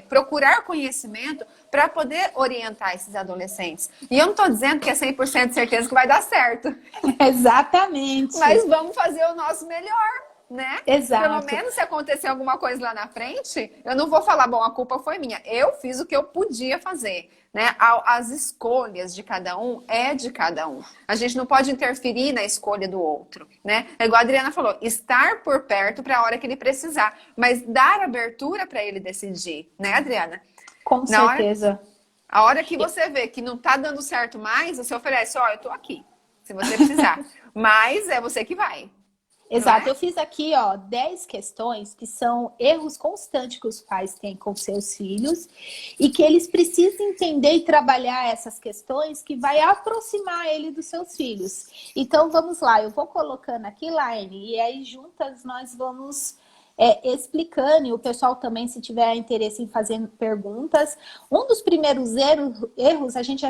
procurar conhecimento para poder orientar esses adolescentes. E eu não estou dizendo que é 100% de certeza que vai dar certo. Exatamente. Mas vamos fazer o nosso melhor, né? Exato. Pelo menos se acontecer alguma coisa lá na frente, eu não vou falar, bom, a culpa foi minha. Eu fiz o que eu podia fazer, né? As escolhas de cada um é de cada um. A gente não pode interferir na escolha do outro, né? É igual a Adriana falou, estar por perto para a hora que ele precisar, mas dar abertura para ele decidir, né, Adriana? Com certeza. A hora que você vê que não tá dando certo mais, você oferece, ó, eu tô aqui, se você precisar. Mas é você que vai. Exato, eu fiz aqui, ó, 10 questões que são erros constantes que os pais têm com seus filhos e que eles precisam entender e trabalhar essas questões que vai aproximar ele dos seus filhos. Então, vamos lá, eu vou colocando aqui, Laine, e aí juntas nós vamos explicando, e o pessoal também, se tiver interesse em fazer perguntas. Um dos primeiros erros a gente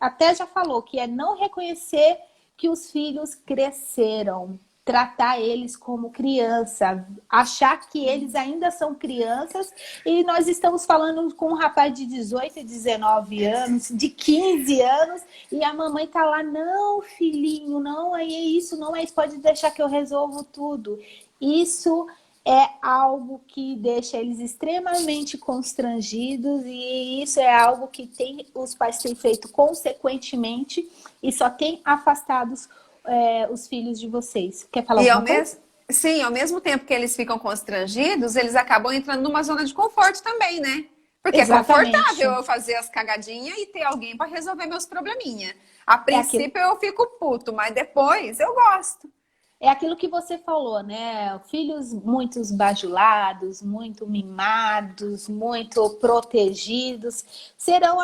até já falou, que é não reconhecer que os filhos cresceram. Tratar eles como criança, achar que eles ainda são crianças, e nós estamos falando com um rapaz de 18, 19 anos, de 15 anos, e a mamãe tá lá, não, filhinho, não é isso, não é isso, pode deixar que eu resolvo tudo. Isso é algo que deixa eles extremamente constrangidos, e isso é algo que os pais têm feito consequentemente e só tem afastado os filhos de vocês. Quer falar alguma coisa? Sim, ao mesmo tempo que eles ficam constrangidos, eles acabam entrando numa zona de conforto também, né? Porque Exatamente. É confortável eu fazer as cagadinhas e ter alguém para resolver meus probleminha. A princípio eu fico puto, mas depois eu gosto. É aquilo que você falou, né? Filhos muito bajulados, muito mimados, muito protegidos, serão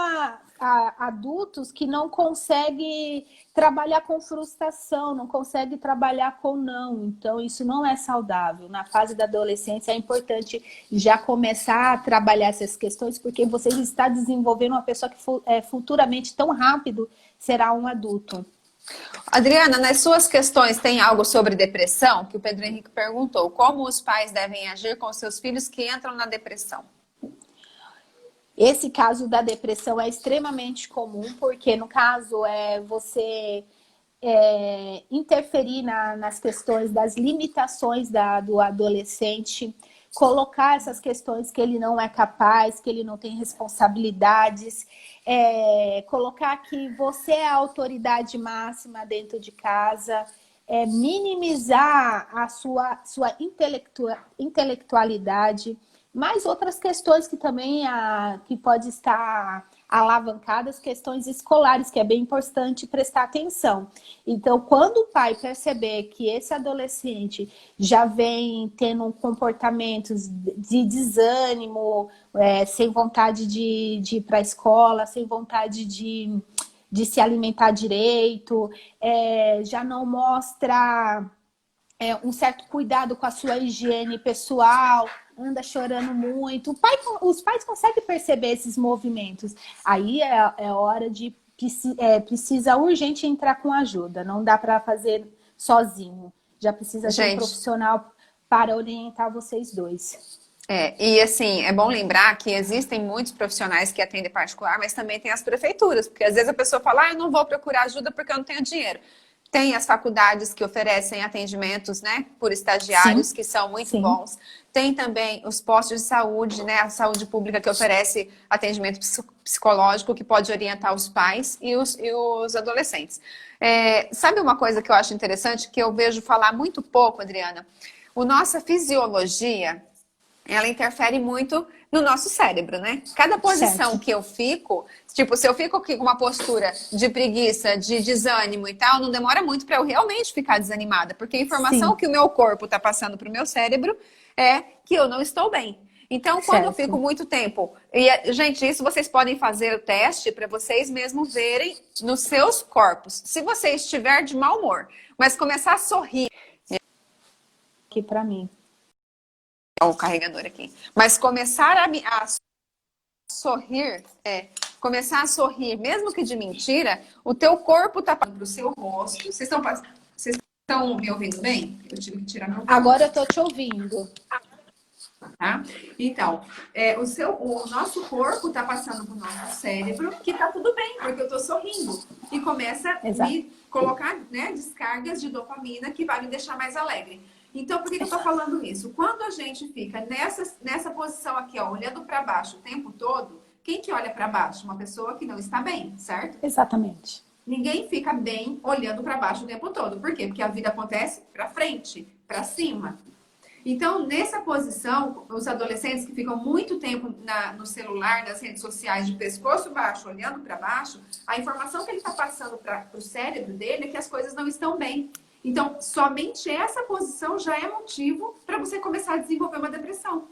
adultos que não conseguem trabalhar com frustração, não conseguem trabalhar com não. Então, isso não é saudável. Na fase da adolescência, é importante já começar a trabalhar essas questões, porque você está desenvolvendo uma pessoa que futuramente, tão rápido, será um adulto. Adriana, nas suas questões tem algo sobre depressão? Que o Pedro Henrique perguntou. Como os pais devem agir com seus filhos que entram na depressão? Esse caso da depressão é extremamente comum, porque no caso você interferir nas questões das limitações do adolescente, colocar essas questões que ele não é capaz, que ele não tem responsabilidades, colocar que você é a autoridade máxima dentro de casa, minimizar a sua intelectualidade, mais outras questões que também que pode estar alavancadas, questões escolares, que é bem importante prestar atenção. Então, quando o pai perceber que esse adolescente já vem tendo comportamentos de desânimo, sem vontade de ir para a escola, sem vontade de se alimentar direito, já não mostra um certo cuidado com a sua higiene pessoal, anda chorando muito. Os pais conseguem perceber esses movimentos. Aí é hora de precisa urgente entrar com ajuda. Não dá para fazer sozinho. Já precisa ter um profissional para orientar vocês dois. E assim, é bom lembrar que existem muitos profissionais que atendem particular, mas também tem as prefeituras, porque às vezes a pessoa fala, eu não vou procurar ajuda porque eu não tenho dinheiro. Tem as faculdades que oferecem atendimentos, né, por estagiários, que são muito bons. Tem também os postos de saúde, né, a saúde pública que oferece atendimento psicológico, que pode orientar os pais e os adolescentes. Sabe uma coisa que eu acho interessante, que eu vejo falar muito pouco, Adriana? A nossa fisiologia, ela interfere muito no nosso cérebro, né? Cada posição que eu fico, tipo, se eu fico aqui com uma postura de preguiça, de desânimo e tal, não demora muito para eu realmente ficar desanimada, porque a informação que o meu corpo está passando para o meu cérebro é que eu não estou bem. Então, quando eu fico muito tempo... E, gente, isso vocês podem fazer o teste para vocês mesmos verem nos seus corpos. Se você estiver de mau humor, mas começar a sorrir... Aqui para mim. O carregador aqui. Mas começar a sorrir, começar a sorrir, mesmo que de mentira, o teu corpo tá para o seu rosto. Vocês estão me ouvindo bem? Eu tive que tirar meu... Agora eu tô te ouvindo. Tá? Então, o nosso corpo tá passando pro nosso cérebro que tá tudo bem, porque eu tô sorrindo. E começa a me colocar, né, descargas de dopamina que vai me deixar mais alegre. Então, por que eu tô falando isso? Quando a gente fica nessa posição aqui, ó, olhando para baixo o tempo todo, quem que olha para baixo? Uma pessoa que não está bem, certo? Exatamente. Ninguém fica bem olhando para baixo o tempo todo. Por quê? Porque a vida acontece para frente, para cima. Então, nessa posição, os adolescentes que ficam muito tempo no celular, nas redes sociais, de pescoço baixo, olhando para baixo, a informação que ele está passando para o cérebro dele é que as coisas não estão bem. Então, somente essa posição já é motivo para você começar a desenvolver uma depressão.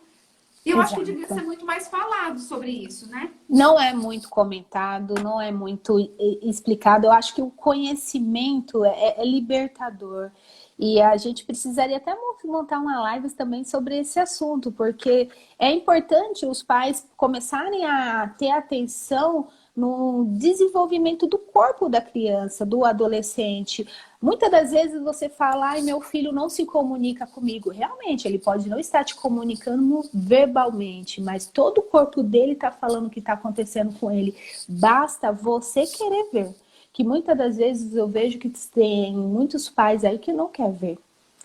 E eu acho que devia ser muito mais falado sobre isso, né? Não é muito comentado, não é muito explicado. Eu acho que o conhecimento é libertador. E a gente precisaria até montar uma live também sobre esse assunto, porque é importante os pais começarem a ter atenção no desenvolvimento do corpo da criança, do adolescente. Muitas das vezes você fala, ai, meu filho não se comunica comigo. Realmente, ele pode não estar te comunicando verbalmente, mas todo o corpo dele está falando o que está acontecendo com ele. Basta você querer ver. Que muitas das vezes eu vejo que tem muitos pais aí que não quer ver.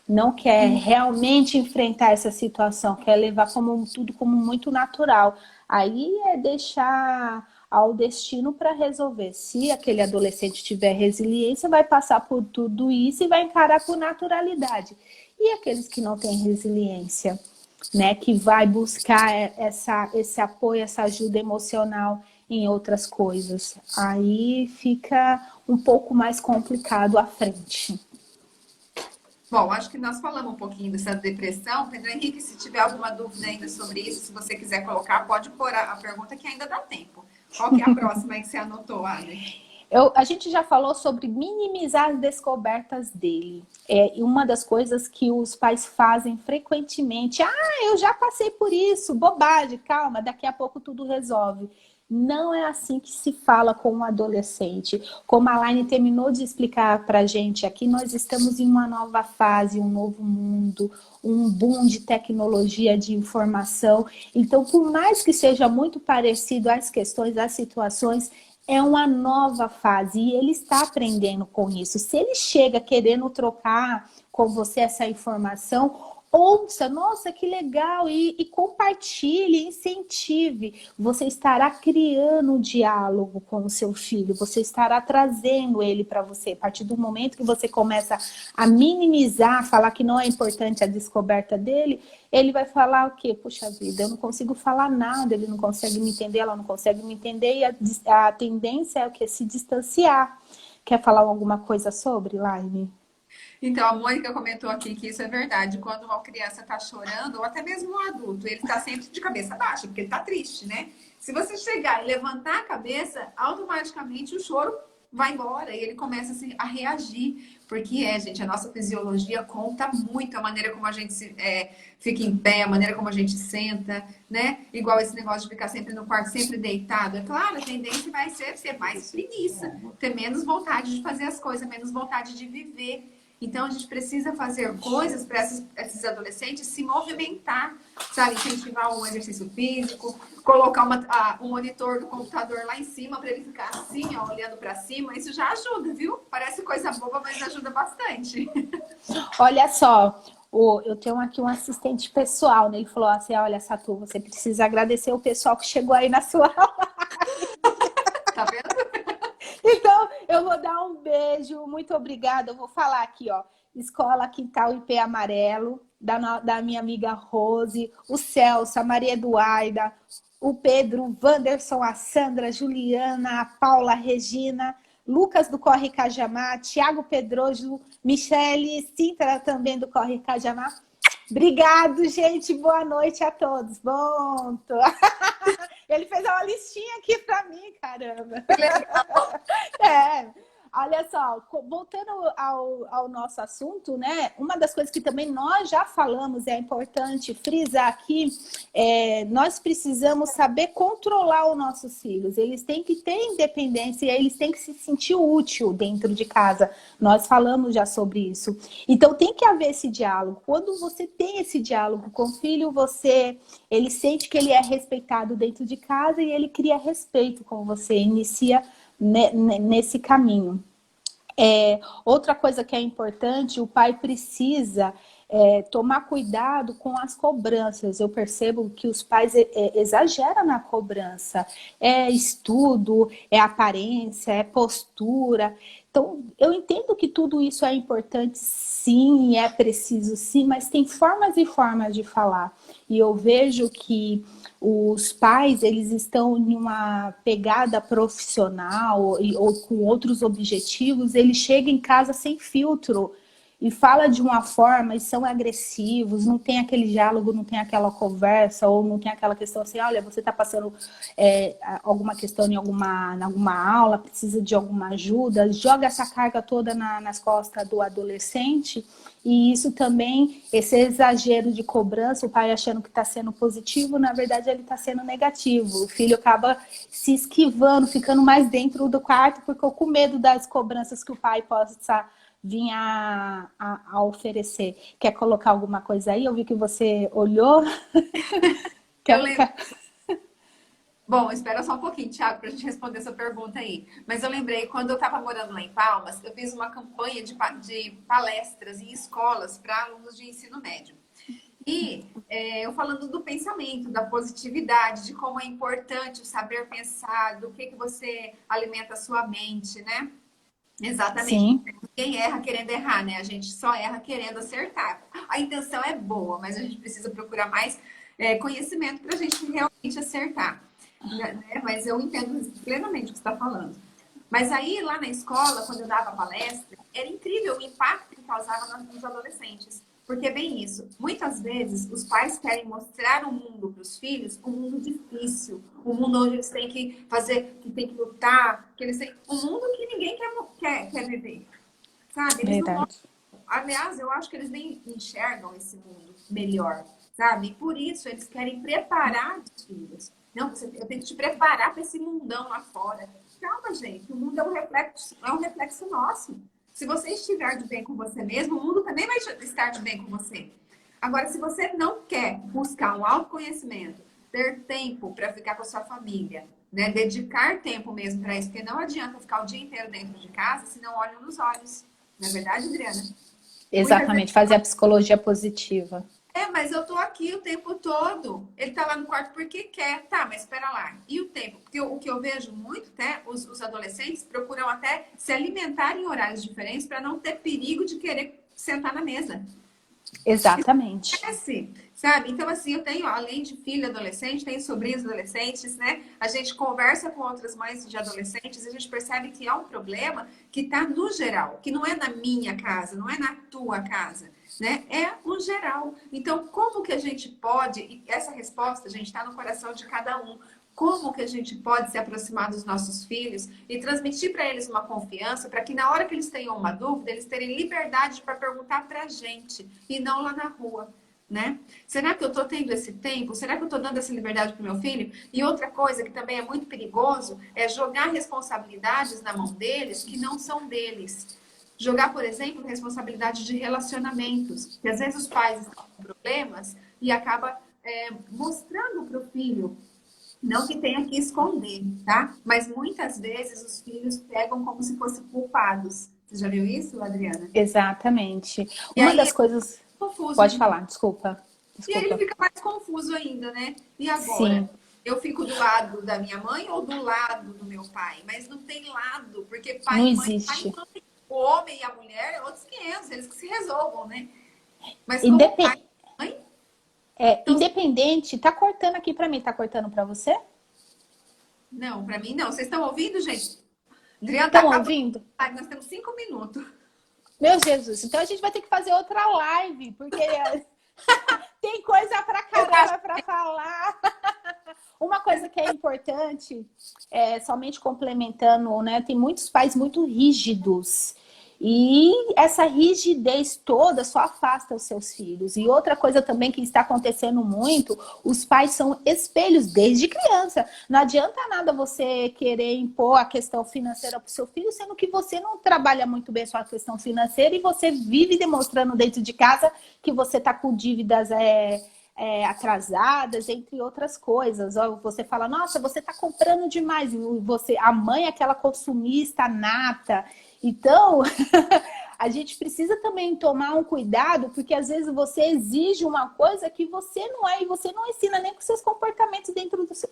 Não quer realmente enfrentar essa situação, quer levar tudo como muito natural. Aí é deixar ao destino para resolver. Se aquele adolescente tiver resiliência, vai passar por tudo isso e vai encarar com naturalidade. E aqueles que não têm resiliência, né, que vai buscar esse apoio, essa ajuda emocional em outras coisas, aí fica um pouco mais complicado à frente. Bom, acho que nós falamos um pouquinho dessa depressão. Pedro Henrique, se tiver alguma dúvida ainda sobre isso, se você quiser colocar, pode pôr a pergunta que ainda dá tempo. Qual que é a próxima aí que você anotou, Adri? A gente já falou sobre minimizar as descobertas dele. E uma das coisas que os pais fazem frequentemente, eu já passei por isso, bobagem, calma, daqui a pouco tudo resolve. Não é assim que se fala com um adolescente. Como a Laine terminou de explicar para a gente aqui, nós estamos em uma nova fase, um novo mundo, um boom de tecnologia, de informação. Então, por mais que seja muito parecido às questões, às situações, é uma nova fase e ele está aprendendo com isso. Se ele chega querendo trocar com você essa informação, ouça, nossa, que legal, e compartilhe, incentive. Você estará criando um diálogo com o seu filho, você estará trazendo ele para você. A partir do momento que você começa a minimizar, falar que não é importante a descoberta dele, ele vai falar o quê? Puxa vida, eu não consigo falar nada, ele não consegue me entender, ela não consegue me entender, e a tendência é o quê? Se distanciar. Quer falar alguma coisa sobre, Laine? Então, a Mônica comentou aqui que isso é verdade. Quando uma criança está chorando, ou até mesmo um adulto, ele está sempre de cabeça baixa, porque ele está triste, né? Se você chegar e levantar a cabeça, automaticamente o choro vai embora e ele começa assim, a reagir. Porque gente, a nossa fisiologia conta muito a maneira como a gente fica em pé, a maneira como a gente senta, né? Igual esse negócio de ficar sempre no quarto, sempre deitado. É claro, a tendência vai ser mais preguiça, ter menos vontade de fazer as coisas, menos vontade de viver. Então, a gente precisa fazer coisas para esses adolescentes se movimentar, sabe? Incentivar o exercício físico, colocar um monitor do computador lá em cima para ele ficar assim, ó, olhando para cima. Isso já ajuda, viu? Parece coisa boba, mas ajuda bastante. Olha só, eu tenho aqui um assistente pessoal, né? Ele falou assim, olha, Satu, você precisa agradecer o pessoal que chegou aí na sua aula. Tá vendo? Então, eu vou dar um beijo, muito obrigada. Eu vou falar aqui, ó. Escola Quintal IP Amarelo, da minha amiga Rose, o Celso, a Maria Eduarda, o Pedro, o Wanderson, a Sandra, a Juliana, a Paula, a Regina, Lucas do Corre Cajamar, Tiago Pedroso, Michele, Sintra também do Corre Cajamar. Obrigado, gente. Boa noite a todos. Bom. Ele fez uma listinha aqui para mim, caramba. Olha só, voltando ao nosso assunto, né? Uma das coisas que também nós já falamos, é importante frisar aqui, nós precisamos saber controlar os nossos filhos. Eles têm que ter independência e eles têm que se sentir útil dentro de casa. Nós falamos já sobre isso. Então tem que haver esse diálogo. Quando você tem esse diálogo com o filho, ele sente que ele é respeitado dentro de casa e ele cria respeito com você, inicia nesse caminho. Outra coisa que é importante, o pai precisa tomar cuidado com as cobranças. Eu percebo que os pais exageram na cobrança. É estudo, é aparência, é postura. Então, eu entendo que tudo isso é importante, sim, é preciso, sim, mas tem formas e formas de falar. E eu vejo que os pais, eles estão em uma pegada profissional ou com outros objetivos, eles chegam em casa sem filtro e fala de uma forma e são agressivos, não tem aquele diálogo, não tem aquela conversa, ou não tem aquela questão assim, olha, você está passando alguma questão em alguma aula, precisa de alguma ajuda, joga essa carga toda nas costas do adolescente. E isso também, esse exagero de cobrança, o pai achando que está sendo positivo, na verdade ele está sendo negativo. O filho acaba se esquivando, ficando mais dentro do quarto, porque com medo das cobranças que o pai possa vir a oferecer. Quer colocar alguma coisa aí? Eu vi que você olhou. Eu lembro. Bom, espera só um pouquinho, Thiago, para a gente responder essa pergunta aí. Mas eu lembrei, quando eu estava morando lá em Palmas, eu fiz uma campanha de palestras em escolas para alunos de ensino médio. E eu falando do pensamento, da positividade, de como é importante o saber pensar, do que você alimenta a sua mente, né? Exatamente. Sim. Ninguém erra querendo errar, né? A gente só erra querendo acertar. A intenção é boa, mas a gente precisa procurar mais conhecimento para a gente realmente acertar. Né? Mas eu entendo plenamente o que você está falando. Mas aí, lá na escola, quando eu dava palestra, era incrível o impacto que causava nos adolescentes. Porque é bem isso. Muitas vezes os pais querem mostrar o mundo para os filhos, um mundo difícil, um mundo onde eles têm que fazer, que tem que lutar, que eles têm um mundo que ninguém quer viver, sabe? Eles não Verdade. mostram. Aliás, eu acho que eles nem enxergam esse mundo melhor, sabe? E por isso eles querem preparar os filhos. Não, eu tenho que te preparar para esse mundão lá fora. Calma, gente, o mundo é um reflexo nosso. Se você estiver de bem com você mesmo, o mundo também vai estar de bem com você. Agora, se você não quer buscar um autoconhecimento, ter tempo para ficar com a sua família, né? Dedicar tempo mesmo para isso, porque não adianta ficar o dia inteiro dentro de casa se não olham nos olhos. Não é verdade, Adriana? Exatamente, fazer a psicologia positiva. Mas eu tô aqui o tempo todo. Ele tá lá no quarto porque quer. Tá, mas espera lá. E o tempo? Porque o que eu vejo muito, até, os adolescentes procuram até se alimentar em horários diferentes para não ter perigo de querer sentar na mesa. Exatamente. Esquece, sabe? Então, assim, eu tenho, além de filho adolescente, tenho sobrinhos adolescentes, né? A gente conversa com outras mães de adolescentes e a gente percebe que é um problema que tá no geral, que não é na minha casa, não é na tua casa. Né? É o geral. Então, como que a gente pode, e essa resposta, gente, está no coração de cada um, como que a gente pode se aproximar dos nossos filhos e transmitir para eles uma confiança, para que na hora que eles tenham uma dúvida, eles terem liberdade para perguntar para a gente e não lá na rua. Né? Será que eu estou tendo esse tempo? Será que eu estou dando essa liberdade para o meu filho? E outra coisa que também é muito perigoso é jogar responsabilidades na mão deles que não são deles. Jogar, por exemplo, responsabilidade de relacionamentos. Que às vezes os pais estão com problemas e acaba mostrando para o filho. Não que tenha que esconder, tá? Mas muitas vezes os filhos pegam como se fossem culpados. Você já viu isso, Adriana? Exatamente. E Uma aí, das coisas... confuso. Pode falar, desculpa. E aí ele fica mais confuso ainda, né? E agora? Sim. Eu fico do lado da minha mãe ou do lado do meu pai? Mas não tem lado, porque pai Não e mãe, pai existe. e mãe. O homem e a mulher é outros 500, eles que se resolvam, né? Mas como pai Independente. e mãe, então, Independente, tá cortando aqui pra mim, tá cortando pra você? não, pra mim não. Vocês estão ouvindo, gente? Adriana, tá Estão acabando. ouvindo? Ai, nós temos 5 minutos. Meu Jesus, então a gente vai ter que fazer outra live, porque tem coisa pra caramba pra falar. Uma coisa que é importante, somente complementando, né? Tem muitos pais muito rígidos. E essa rigidez toda só afasta os seus filhos. E outra coisa também que está acontecendo muito, os pais são espelhos desde criança. Não adianta nada você querer impor a questão financeira para o seu filho, sendo que você não trabalha muito bem a sua questão financeira e você vive demonstrando dentro de casa que você está com dívidas atrasadas, entre outras coisas. Você fala, nossa, você está comprando demais. E a mãe é aquela consumista nata. Então, a gente precisa também tomar um cuidado, porque às vezes você exige uma coisa que você não é, e você não ensina nem com seus comportamentos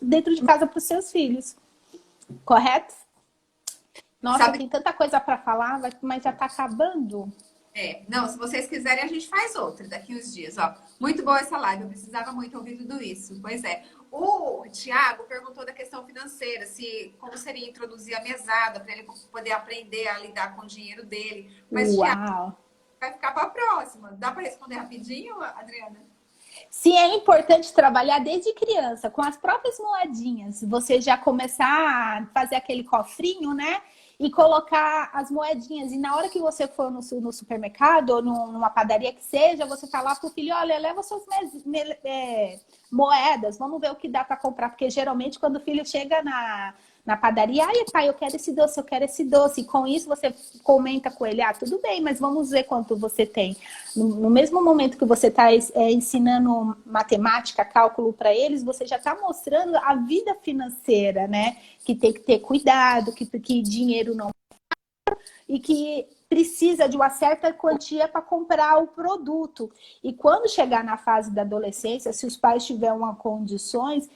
dentro de casa para os seus filhos. Correto? Nossa, tem tanta coisa para falar, mas já está acabando. Não, se vocês quiserem, a gente faz outra daqui uns dias, ó. Muito boa essa live, eu precisava muito ouvir tudo isso. Pois é. O Thiago perguntou da questão financeira, como seria introduzir a mesada para ele poder aprender a lidar com o dinheiro dele. Mas, Uau. Thiago, vai ficar para a próxima. Dá para responder rapidinho, Adriana? Sim, é importante trabalhar desde criança, com as próprias moedinhas. Você já começar a fazer aquele cofrinho, né? E colocar as moedinhas. E na hora que você for no supermercado ou numa padaria que seja, você falar pro filho, olha, leva suas moedas, vamos ver o que dá para comprar. Porque geralmente quando o filho chega na padaria, ai pai, eu quero esse doce, eu quero esse doce. E com isso você comenta com ele, tudo bem, mas vamos ver quanto você tem. No mesmo momento que você está ensinando matemática, cálculo para eles, você já está mostrando a vida financeira, né? Que tem que ter cuidado, que dinheiro não... E que precisa de uma certa quantia para comprar o produto. E quando chegar na fase da adolescência, se os pais tiverem condições...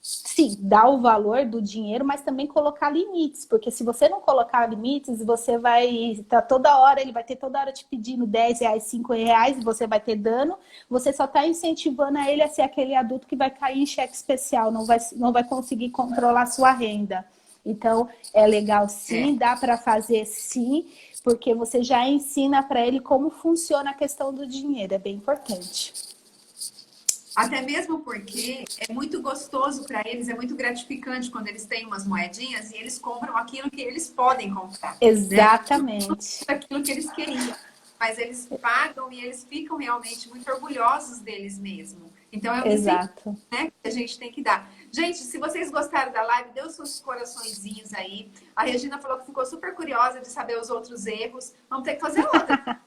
Sim, dar o valor do dinheiro, mas também colocar limites, porque se você não colocar limites, você vai estar toda hora, ele vai ter toda hora te pedindo R$10, R$5, e você vai ter dano, você só está incentivando a ele a ser aquele adulto que vai cair em cheque especial, não vai conseguir controlar a sua renda. Então, é legal sim, dá para fazer sim, porque você já ensina para ele como funciona a questão do dinheiro, é bem importante. Até mesmo porque é muito gostoso para eles, é muito gratificante quando eles têm umas moedinhas e eles compram aquilo que eles podem comprar. Exatamente. Né? Aquilo que eles queriam. Mas eles pagam e eles ficam realmente muito orgulhosos deles mesmos. Então é um incentivo, né, que a gente tem que dar. Gente, se vocês gostaram da live, dê os seus coraçõezinhos aí. A Regina falou que ficou super curiosa de saber os outros erros. Vamos ter que fazer outra.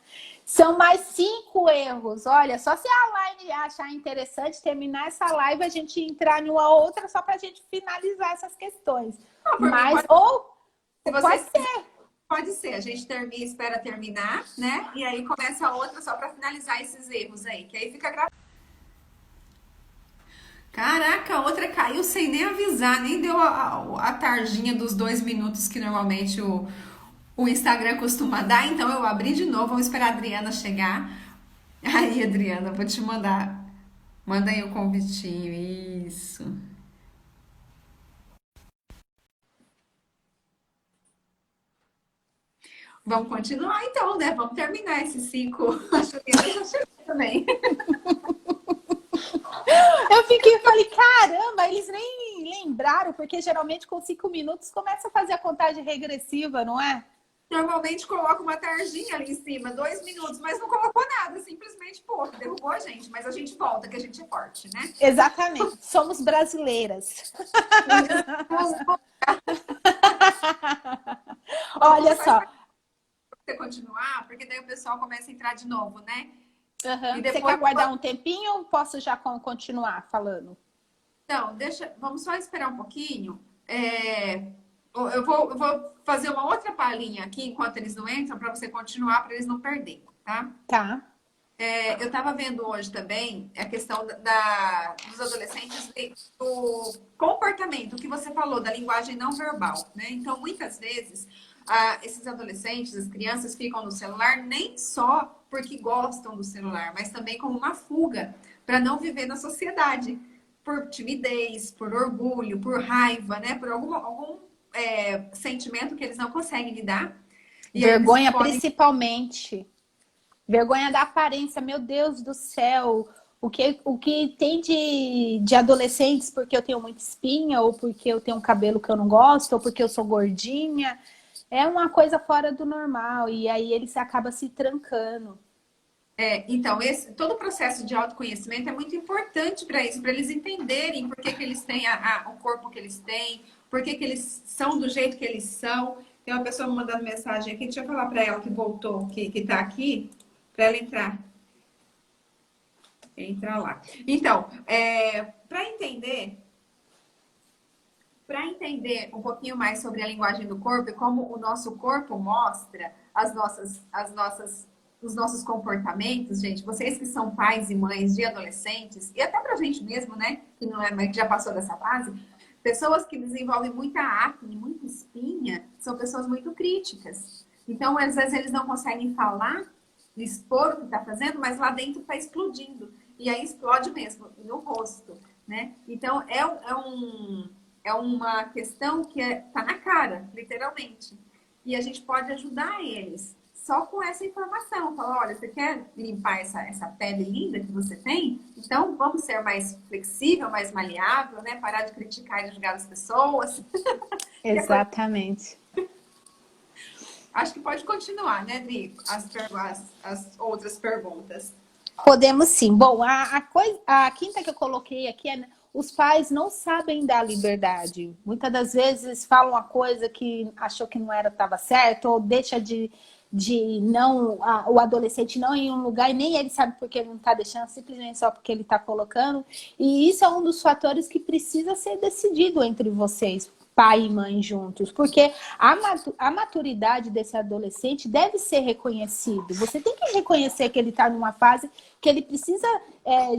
São mais 5 erros. Olha, só se a live achar interessante terminar essa live, a gente entrar em uma outra só para a gente finalizar essas questões. Não, mas, pode, ou pode ser. Pode ser. A gente espera terminar, né? E aí começa a outra só para finalizar esses erros aí. Que aí fica gravado. Caraca, a outra caiu sem nem avisar. Nem deu a tarjinha dos 2 minutos que normalmente o Instagram costuma dar, então eu abri de novo, vamos esperar a Adriana chegar. Aí, Adriana, vou te mandar. Manda aí o convitinho, isso. Vamos continuar então, né? Vamos terminar esses 5. A Juliana já chegou também. Eu falei, caramba, eles nem lembraram, porque geralmente com 5 minutos começa a fazer a contagem regressiva, não é? Normalmente coloca uma tarjinha ali em cima, 2 minutos, mas não colocou nada, simplesmente, pô, derrubou a gente. Mas a gente volta, que a gente é forte, né? Exatamente, somos brasileiras. Olha só. Você continuar, porque daí o pessoal começa a entrar de novo, né? Uhum. Você quer aguardar um tempinho ou posso já continuar falando? Não, vamos só esperar um pouquinho. Eu vou fazer uma outra palhinha aqui enquanto eles não entram para você continuar, para eles não perderem, tá? Tá. Eu estava vendo hoje também a questão dos adolescentes do comportamento que você falou, da linguagem não verbal, né? Então, muitas vezes, esses adolescentes, as crianças ficam no celular nem só porque gostam do celular, mas também como uma fuga para não viver na sociedade. Por timidez, por orgulho, por raiva, né? Por algum sentimento que eles não conseguem lidar. E vergonha, principalmente. Vergonha da aparência, meu Deus do céu. O que tem de adolescentes porque eu tenho muita espinha, ou porque eu tenho um cabelo que eu não gosto, ou porque eu sou gordinha. É uma coisa fora do normal. E aí eles acabam se trancando. Então, todo o processo de autoconhecimento é muito importante para isso, para eles entenderem por que eles têm o corpo que eles têm, por que eles são do jeito que eles são. Tem uma pessoa me mandando mensagem aqui, deixa eu falar para ela que voltou, que está aqui, para ela entrar. Entrar lá. Então, para entender um pouquinho mais sobre a linguagem do corpo e como o nosso corpo mostra os nossos comportamentos, gente, vocês que são pais e mães de adolescentes, e até pra gente mesmo, né, que não é, mas que já passou dessa fase, pessoas que desenvolvem muita acne, muita espinha, são pessoas muito críticas. Então, às vezes, eles não conseguem falar, expor o que está fazendo, mas lá dentro está explodindo. E aí explode mesmo, no rosto, né? Então, é uma questão que está na cara, literalmente. E a gente pode ajudar eles só com essa informação. Falar, olha, você quer limpar essa pele linda que você tem? Então, vamos ser mais flexível, mais maleável, né? Parar de criticar e julgar as pessoas. Exatamente. Acho que pode continuar, né, Dri? As outras perguntas. Podemos sim. Bom, a quinta que eu coloquei aqui é: os pais não sabem dar liberdade. Muitas das vezes falam uma coisa que achou que não estava certo, ou deixa de não, o adolescente não ir em um lugar e nem ele sabe porque ele não está deixando, simplesmente só porque ele está colocando. E isso é um dos fatores que precisa ser decidido entre vocês, pai e mãe juntos, porque a maturidade desse adolescente deve ser reconhecido. Você tem que reconhecer que ele está numa fase que ele precisa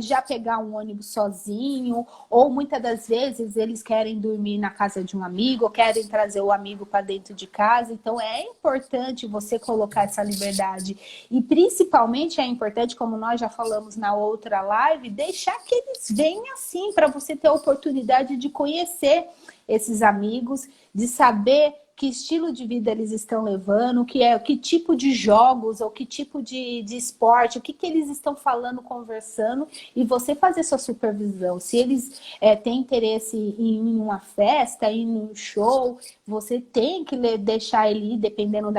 já pegar um ônibus sozinho, ou muitas das vezes eles querem dormir na casa de um amigo, ou querem trazer o amigo para dentro de casa. Então é importante você colocar essa liberdade. E principalmente é importante, como nós já falamos na outra live, deixar que eles venham assim, para você ter a oportunidade de conhecer. esses amigos, de saber que estilo de vida eles estão levando, que tipo de jogos ou que tipo de esporte, o que eles estão falando, conversando, e você fazer sua supervisão. Se eles têm interesse em ir em uma festa, ir num show, você tem que deixar ele ir, dependendo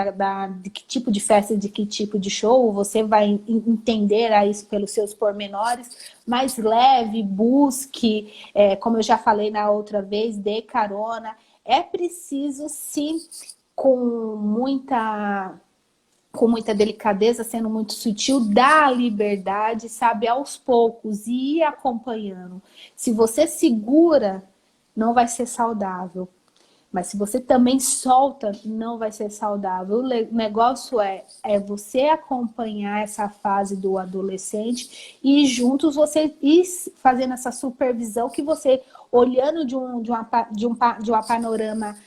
de que tipo de festa e de que tipo de show, você vai entender isso pelos seus pormenores, mas leve, busque, como eu já falei na outra vez, dê carona. É preciso, sim, com muita delicadeza, sendo muito sutil, dar liberdade, sabe, aos poucos, e ir acompanhando. Se você segura, não vai ser saudável. Mas se você também solta, não vai ser saudável. O negócio é você acompanhar essa fase do adolescente e juntos você ir fazendo essa supervisão, que você, olhando de uma panorama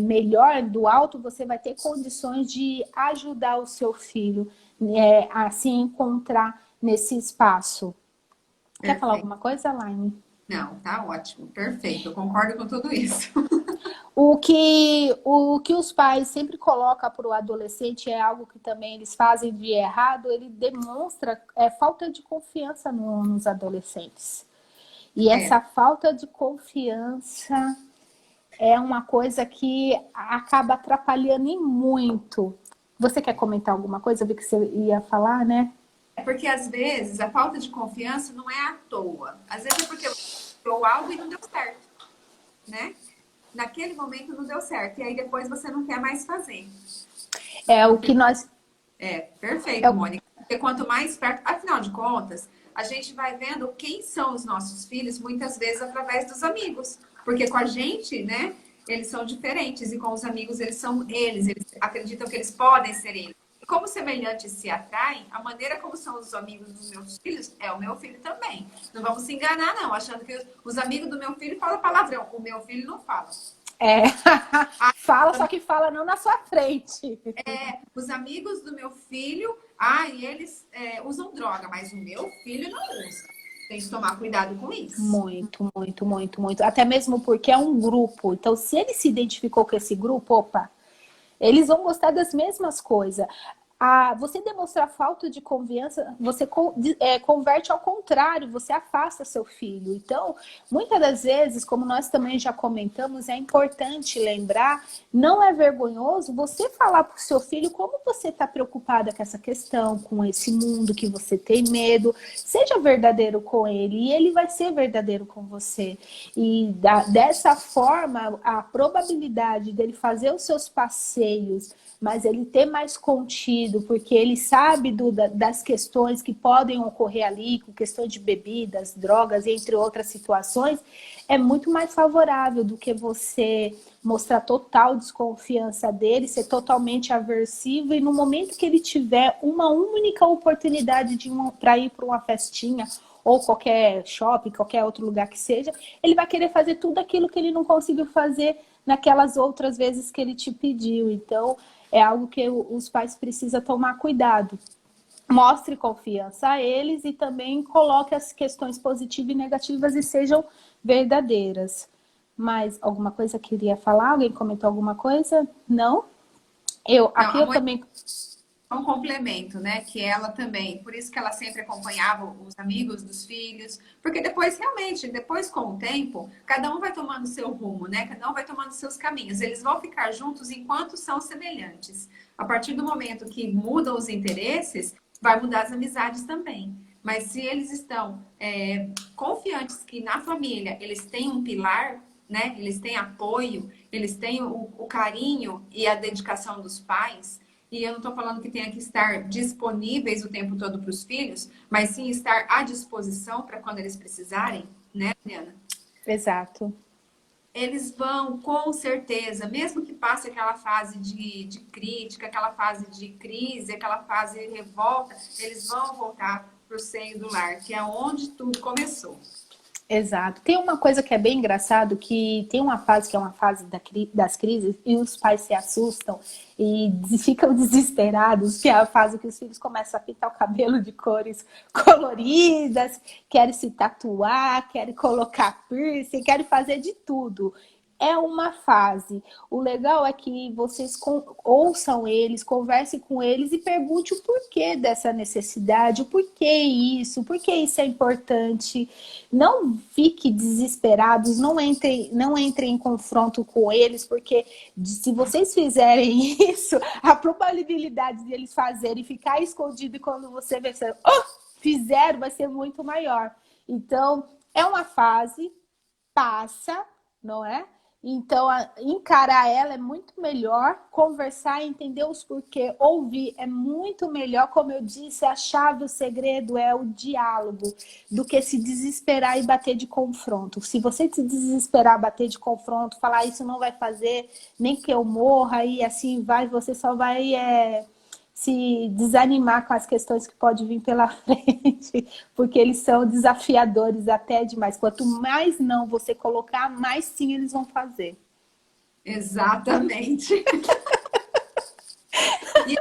melhor, do alto, você vai ter condições de ajudar o seu filho a se encontrar nesse espaço. Quer falar alguma coisa, Laine? Não, tá ótimo, perfeito. Eu concordo com tudo isso. O que os pais sempre colocam para o adolescente é algo que também eles fazem de errado, ele demonstra falta de confiança nos adolescentes. E essa falta de confiança é uma coisa que acaba atrapalhando e muito. Você quer comentar alguma coisa? Eu vi que você ia falar, né? É porque às vezes a falta de confiança não é à toa. Às vezes é porque você falou algo e não deu certo, né? Naquele momento não deu certo. E aí depois você não quer mais fazer. É o que nós... Perfeito, Mônica. Porque quanto mais perto... Afinal de contas, a gente vai vendo quem são os nossos filhos, muitas vezes através dos amigos. Porque com a gente, né, eles são diferentes. E com os amigos, eles são eles. Eles acreditam que eles podem ser eles. E como semelhantes se atraem, a maneira como são os amigos dos meus filhos é o meu filho também. Não vamos se enganar, não, achando que os amigos do meu filho falam palavrão. O meu filho não fala. Fala, só que fala não na sua frente. Os amigos do meu filho, eles usam droga, mas o meu filho não usa. Tem que tomar cuidado com isso. Muito, muito, muito, muito. Até mesmo porque é um grupo. Então, se ele se identificou com esse grupo, opa, eles vão gostar das mesmas coisas. Você demonstrar falta de confiança, você converte ao contrário, você afasta seu filho. Então, muitas das vezes, como nós também já comentamos, é importante lembrar, não é vergonhoso você falar para o seu filho como você está preocupada com essa questão, com esse mundo que você tem medo. Seja verdadeiro com ele e ele vai ser verdadeiro com você. E dessa forma, a probabilidade dele fazer os seus passeios, mas ele ter mais contido, porque ele sabe das questões que podem ocorrer ali, com questão de bebidas, drogas, entre outras situações, é muito mais favorável do que você mostrar total desconfiança dele, ser totalmente aversivo, e no momento que ele tiver uma única oportunidade para ir para uma festinha, ou qualquer shopping, qualquer outro lugar que seja, ele vai querer fazer tudo aquilo que ele não conseguiu fazer naquelas outras vezes que ele te pediu. Então, é algo que os pais precisam tomar cuidado. Mostre confiança a eles e também coloque as questões positivas e negativas e sejam verdadeiras. Mas alguma coisa queria falar? Alguém comentou alguma coisa? Não? Eu também... Um complemento, né? Que ela também, por isso que ela sempre acompanhava os amigos dos filhos, porque depois, realmente, depois com o tempo, cada um vai tomando seu rumo, né? Cada um vai tomando seus caminhos. Eles vão ficar juntos enquanto são semelhantes. A partir do momento que mudam os interesses, vai mudar as amizades também. Mas se eles estão confiantes que na família eles têm um pilar, né? Eles têm apoio, eles têm o carinho e a dedicação dos pais. E eu não estou falando que tenha que estar disponíveis o tempo todo para os filhos, mas sim estar à disposição para quando eles precisarem, né, Diana? Exato. Eles vão, com certeza, mesmo que passe aquela fase de crítica, aquela fase de crise, aquela fase de revolta, eles vão voltar para o seio do lar, que é onde tudo começou. Exato. Tem uma coisa que é bem engraçado, que tem uma fase que é uma fase das crises e os pais se assustam e ficam desesperados, que é a fase que os filhos começam a pintar o cabelo de cores coloridas, querem se tatuar, querem colocar piercing, querem fazer de tudo. é uma fase. O legal é que vocês ouçam eles, conversem com eles e pergunte o porquê dessa necessidade, o porquê isso, por que isso é importante. Não fique desesperados, não entrem em confronto com eles, porque se vocês fizerem isso, a probabilidade de eles fazerem e ficar escondido e quando você vê, fizeram, vai ser muito maior. Então, é uma fase, passa, não é? Então, encarar ela é muito melhor, conversar, entender os porquê, ouvir é muito melhor. Como eu disse, a chave, o segredo é o diálogo, do que se desesperar e bater de confronto. Se você se desesperar, bater de confronto, falar isso não vai fazer, nem que eu morra, e assim vai, você só vai se desanimar com as questões que pode vir pela frente, porque eles são desafiadores até demais. Quanto mais não você colocar, mais sim eles vão fazer. Exatamente. E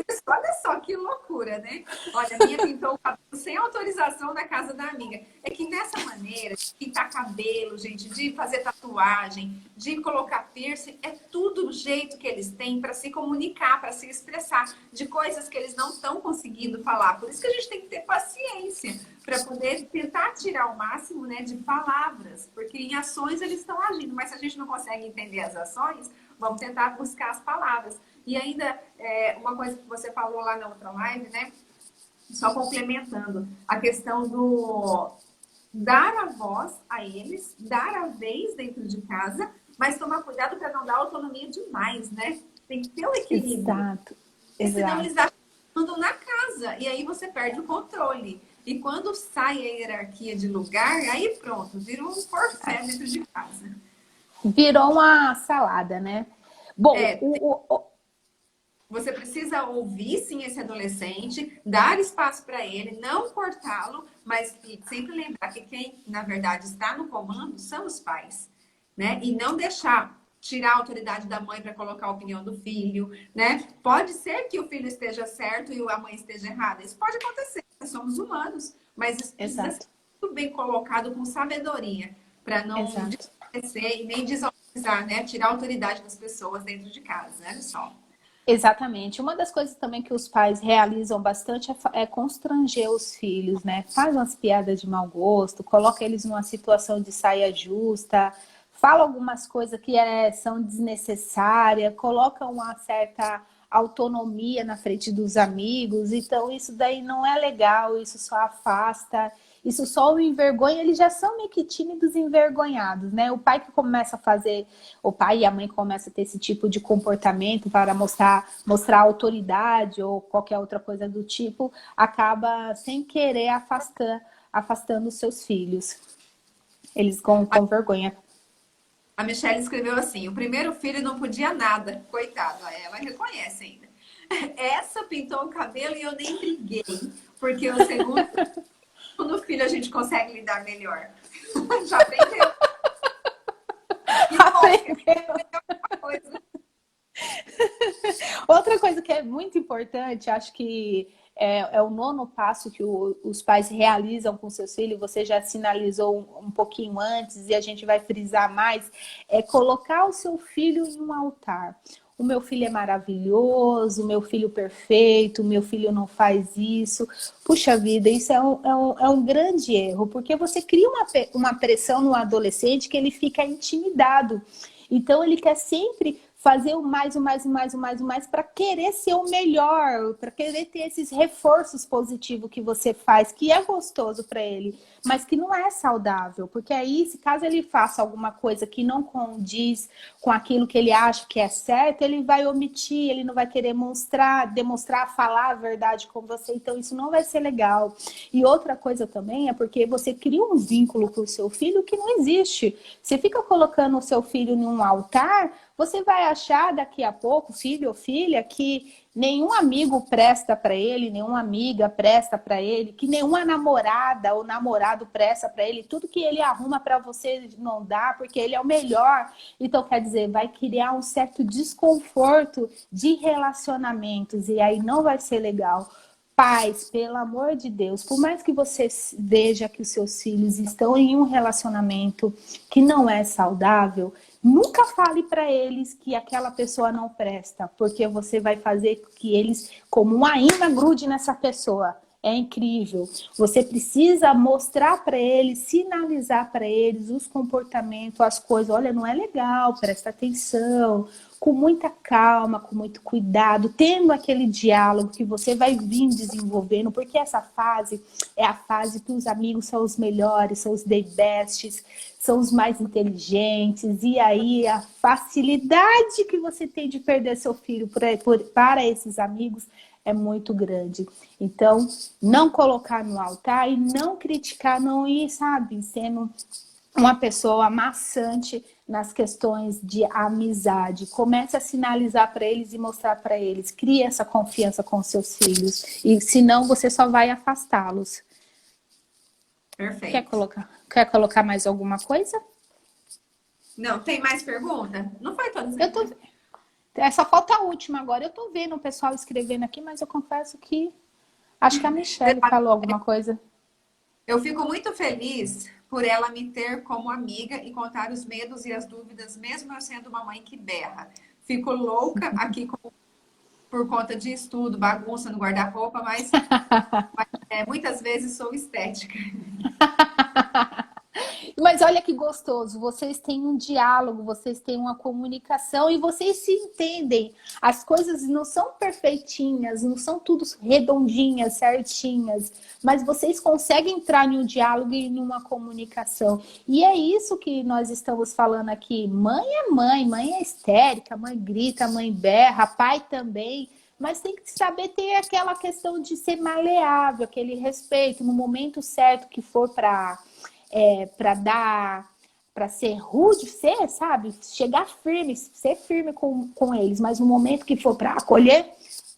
isso, olha só que loucura, né? Olha, a minha pintou o cabelo sem autorização da casa da amiga. É que nessa maneira de pintar cabelo, gente, de fazer tatuagem, de colocar piercing, é tudo o jeito que eles têm para se comunicar, para se expressar de coisas que eles não estão conseguindo falar. Por isso que a gente tem que ter paciência para poder tentar tirar o máximo, né, de palavras, porque em ações eles estão agindo, mas se a gente não consegue entender as ações, vamos tentar buscar as palavras. E ainda, uma coisa que você falou lá na outra live, né? Só complementando, a questão do dar a voz a eles, dar a vez dentro de casa, mas tomar cuidado para não dar autonomia demais, né? Tem que ter um equilíbrio. Exato. Senão eles andam na casa, e aí você perde o controle. E quando sai a hierarquia de lugar, aí pronto, virou um forfé dentro de casa. Virou uma salada, né? Bom, você precisa ouvir, sim, esse adolescente, dar espaço para ele, não cortá-lo, mas sempre lembrar que quem, na verdade, está no comando são os pais, né? E não deixar tirar a autoridade da mãe para colocar a opinião do filho, né? Pode ser que o filho esteja certo e a mãe esteja errada. Isso pode acontecer, nós somos humanos, mas isso precisa ser muito bem colocado com sabedoria, para não desconhecer e nem desautorizar, né? Tirar a autoridade das pessoas dentro de casa, olha só. Exatamente. Uma das coisas também que os pais realizam bastante é constranger os filhos, né? Faz umas piadas de mau gosto, coloca eles numa situação de saia justa, fala algumas coisas que são desnecessárias, coloca uma certa autonomia na frente dos amigos. Então, isso daí não é legal, isso só afasta. Isso só o envergonha, eles já são meio que tímidos e envergonhados, né? O pai que começa a fazer, o pai e a mãe começam a ter esse tipo de comportamento para mostrar autoridade ou qualquer outra coisa do tipo, acaba sem querer afastando os seus filhos. Eles com vergonha. A Michelle escreveu assim, o primeiro filho não podia nada, coitado, ela reconhece ainda. Essa pintou o cabelo e eu nem briguei, porque o segundo filho a gente consegue lidar melhor. Já aprendeu. Outra coisa que é muito importante, acho que é o nono passo que os pais realizam com seus filhos, você já sinalizou um pouquinho antes e a gente vai frisar mais, é colocar o seu filho em um altar. O meu filho é maravilhoso, o meu filho perfeito, o meu filho não faz isso. Puxa vida, isso é um grande erro, porque você cria uma pressão no adolescente que ele fica intimidado. Então ele quer sempre fazer o mais para querer ser o melhor, para querer ter esses reforços positivos que você faz, que é gostoso para ele, mas que não é saudável, porque aí, se caso ele faça alguma coisa que não condiz com aquilo que ele acha que é certo, ele vai omitir, ele não vai querer demonstrar, falar a verdade com você, então isso não vai ser legal. E outra coisa também é porque você cria um vínculo com o seu filho que não existe. Você fica colocando o seu filho em um altar, você vai achar daqui a pouco, filho ou filha, que nenhum amigo presta para ele, nenhuma amiga presta para ele, que nenhuma namorada ou namorado presta para ele, tudo que ele arruma para você não dá, porque ele é o melhor. Então, quer dizer, vai criar um certo desconforto de relacionamentos e aí não vai ser legal. Pais, pelo amor de Deus, por mais que você veja que os seus filhos estão em um relacionamento que não é saudável, nunca fale para eles que aquela pessoa não presta, porque você vai fazer que eles, como uma imã, grude nessa pessoa. É incrível. Você precisa mostrar para eles, sinalizar para eles os comportamentos, as coisas. Olha, não é legal, presta atenção. Com muita calma, com muito cuidado, tendo aquele diálogo que você vai vir desenvolvendo, porque essa fase é a fase que os amigos são os melhores, são os the bests, são os mais inteligentes, e aí a facilidade que você tem de perder seu filho para esses amigos é muito grande. Então, não colocar no altar e não criticar, não ir, sabe, sendo uma pessoa maçante nas questões de amizade. Comece a sinalizar para eles e mostrar para eles. Crie essa confiança com seus filhos. E senão você só vai afastá-los. Perfeito. Quer colocar mais alguma coisa? Não, tem mais pergunta? Não foi todas. Só falta a última agora. Eu tô vendo o pessoal escrevendo aqui, mas eu confesso que acho que a Michelle falou alguma coisa. Eu fico muito feliz por ela me ter como amiga e contar os medos e as dúvidas, mesmo eu sendo uma mãe que berra. Fico louca aqui por conta de estudo, bagunça no guarda-roupa, mas muitas vezes sou estética. Mas olha que gostoso, vocês têm um diálogo, vocês têm uma comunicação e vocês se entendem. As coisas não são perfeitinhas, não são tudo redondinhas, certinhas, mas vocês conseguem entrar em um diálogo e em uma comunicação. E é isso que nós estamos falando aqui. Mãe é mãe, mãe é histérica, mãe grita, mãe berra, pai também. Mas tem que saber ter aquela questão de ser maleável, aquele respeito no momento certo que for para ser rude, sabe? Chegar firme, ser firme com eles, mas no momento que for para acolher,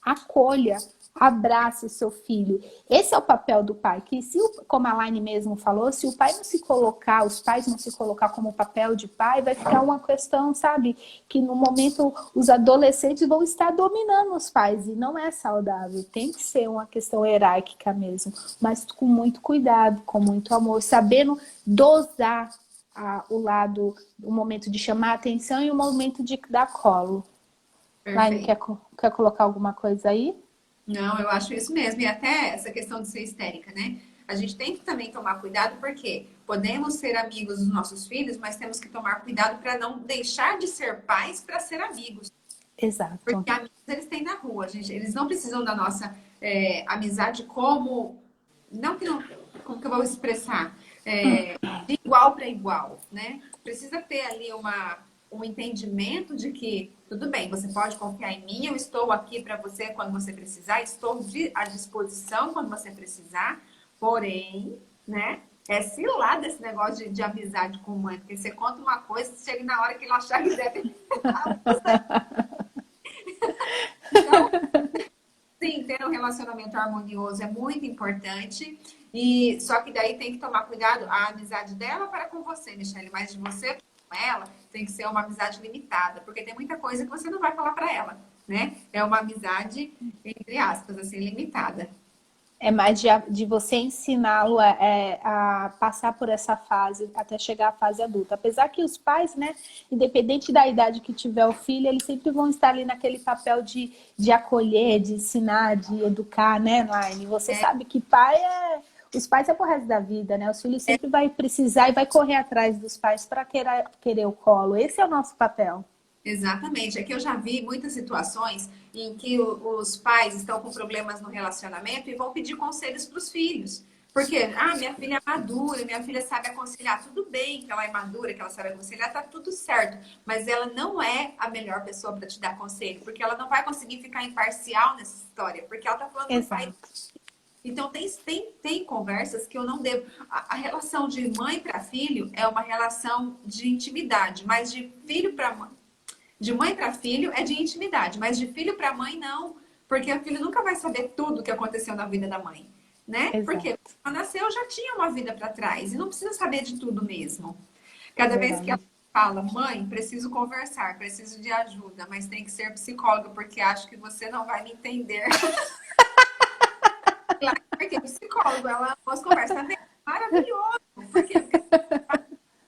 acolha, abrace o seu filho. Esse é o papel do pai, que se, como a Laine mesmo falou, se o pai não se colocar, os pais não se colocar como papel de pai, vai ficar uma questão, sabe? Que no momento os adolescentes vão estar dominando os pais e não é saudável. Tem que ser uma questão hierárquica mesmo, mas com muito cuidado, com muito amor, sabendo dosar o lado, o momento de chamar a atenção e o momento de dar colo. Laine, quer colocar alguma coisa aí? Não, eu acho isso mesmo. E até essa questão de ser histérica, né? A gente tem que também tomar cuidado, porque podemos ser amigos dos nossos filhos, mas temos que tomar cuidado para não deixar de ser pais para ser amigos. Exato. Porque amigos eles têm na rua, gente. Eles não precisam da nossa amizade como... Como que eu vou expressar? De igual para igual, né? Precisa ter ali um entendimento de que, tudo bem, você pode confiar em mim, eu estou aqui para você quando você precisar, estou à disposição quando você precisar, porém, né, é cilada esse negócio de amizade com mãe, porque você conta uma coisa, chega na hora que ele achar que deve... Então, sim, ter um relacionamento harmonioso é muito importante, e só que daí tem que tomar cuidado, a amizade dela para com você, Michelle, mas de você ela tem que ser uma amizade limitada, porque tem muita coisa que você não vai falar para ela, né? É uma amizade, entre aspas, assim, limitada. É mais de você ensiná-lo a passar por essa fase até chegar à fase adulta. Apesar que os pais, né, independente da idade que tiver o filho, eles sempre vão estar ali naquele papel de acolher, de ensinar, de educar, né, Laine? Você sabe que os pais é pro resto da vida, né? Os filhos sempre vai precisar e vai correr atrás dos pais para querer o colo. Esse é o nosso papel. Exatamente. É que eu já vi muitas situações em que os pais estão com problemas no relacionamento e vão pedir conselhos para os filhos. Porque, minha filha é madura, minha filha sabe aconselhar. Tudo bem que ela é madura, que ela sabe aconselhar, tá tudo certo. Mas ela não é a melhor pessoa para te dar conselho, porque ela não vai conseguir ficar imparcial nessa história, porque ela tá falando do pai. Então, tem conversas que eu não devo... A relação de mãe para filho é uma relação de intimidade, mas de filho para mãe... De mãe para filho é de intimidade, mas de filho para mãe não. Porque o filho nunca vai saber tudo o que aconteceu na vida da mãe, né? Exato. Porque quando nasceu já tinha uma vida para trás e não precisa saber de tudo mesmo. Cada vez que ela fala, mãe, preciso conversar, preciso de ajuda, mas tem que ser psicóloga porque acho que você não vai me entender. Lá porque psicólogo, ela pôs conversa bem maravilhoso. Porque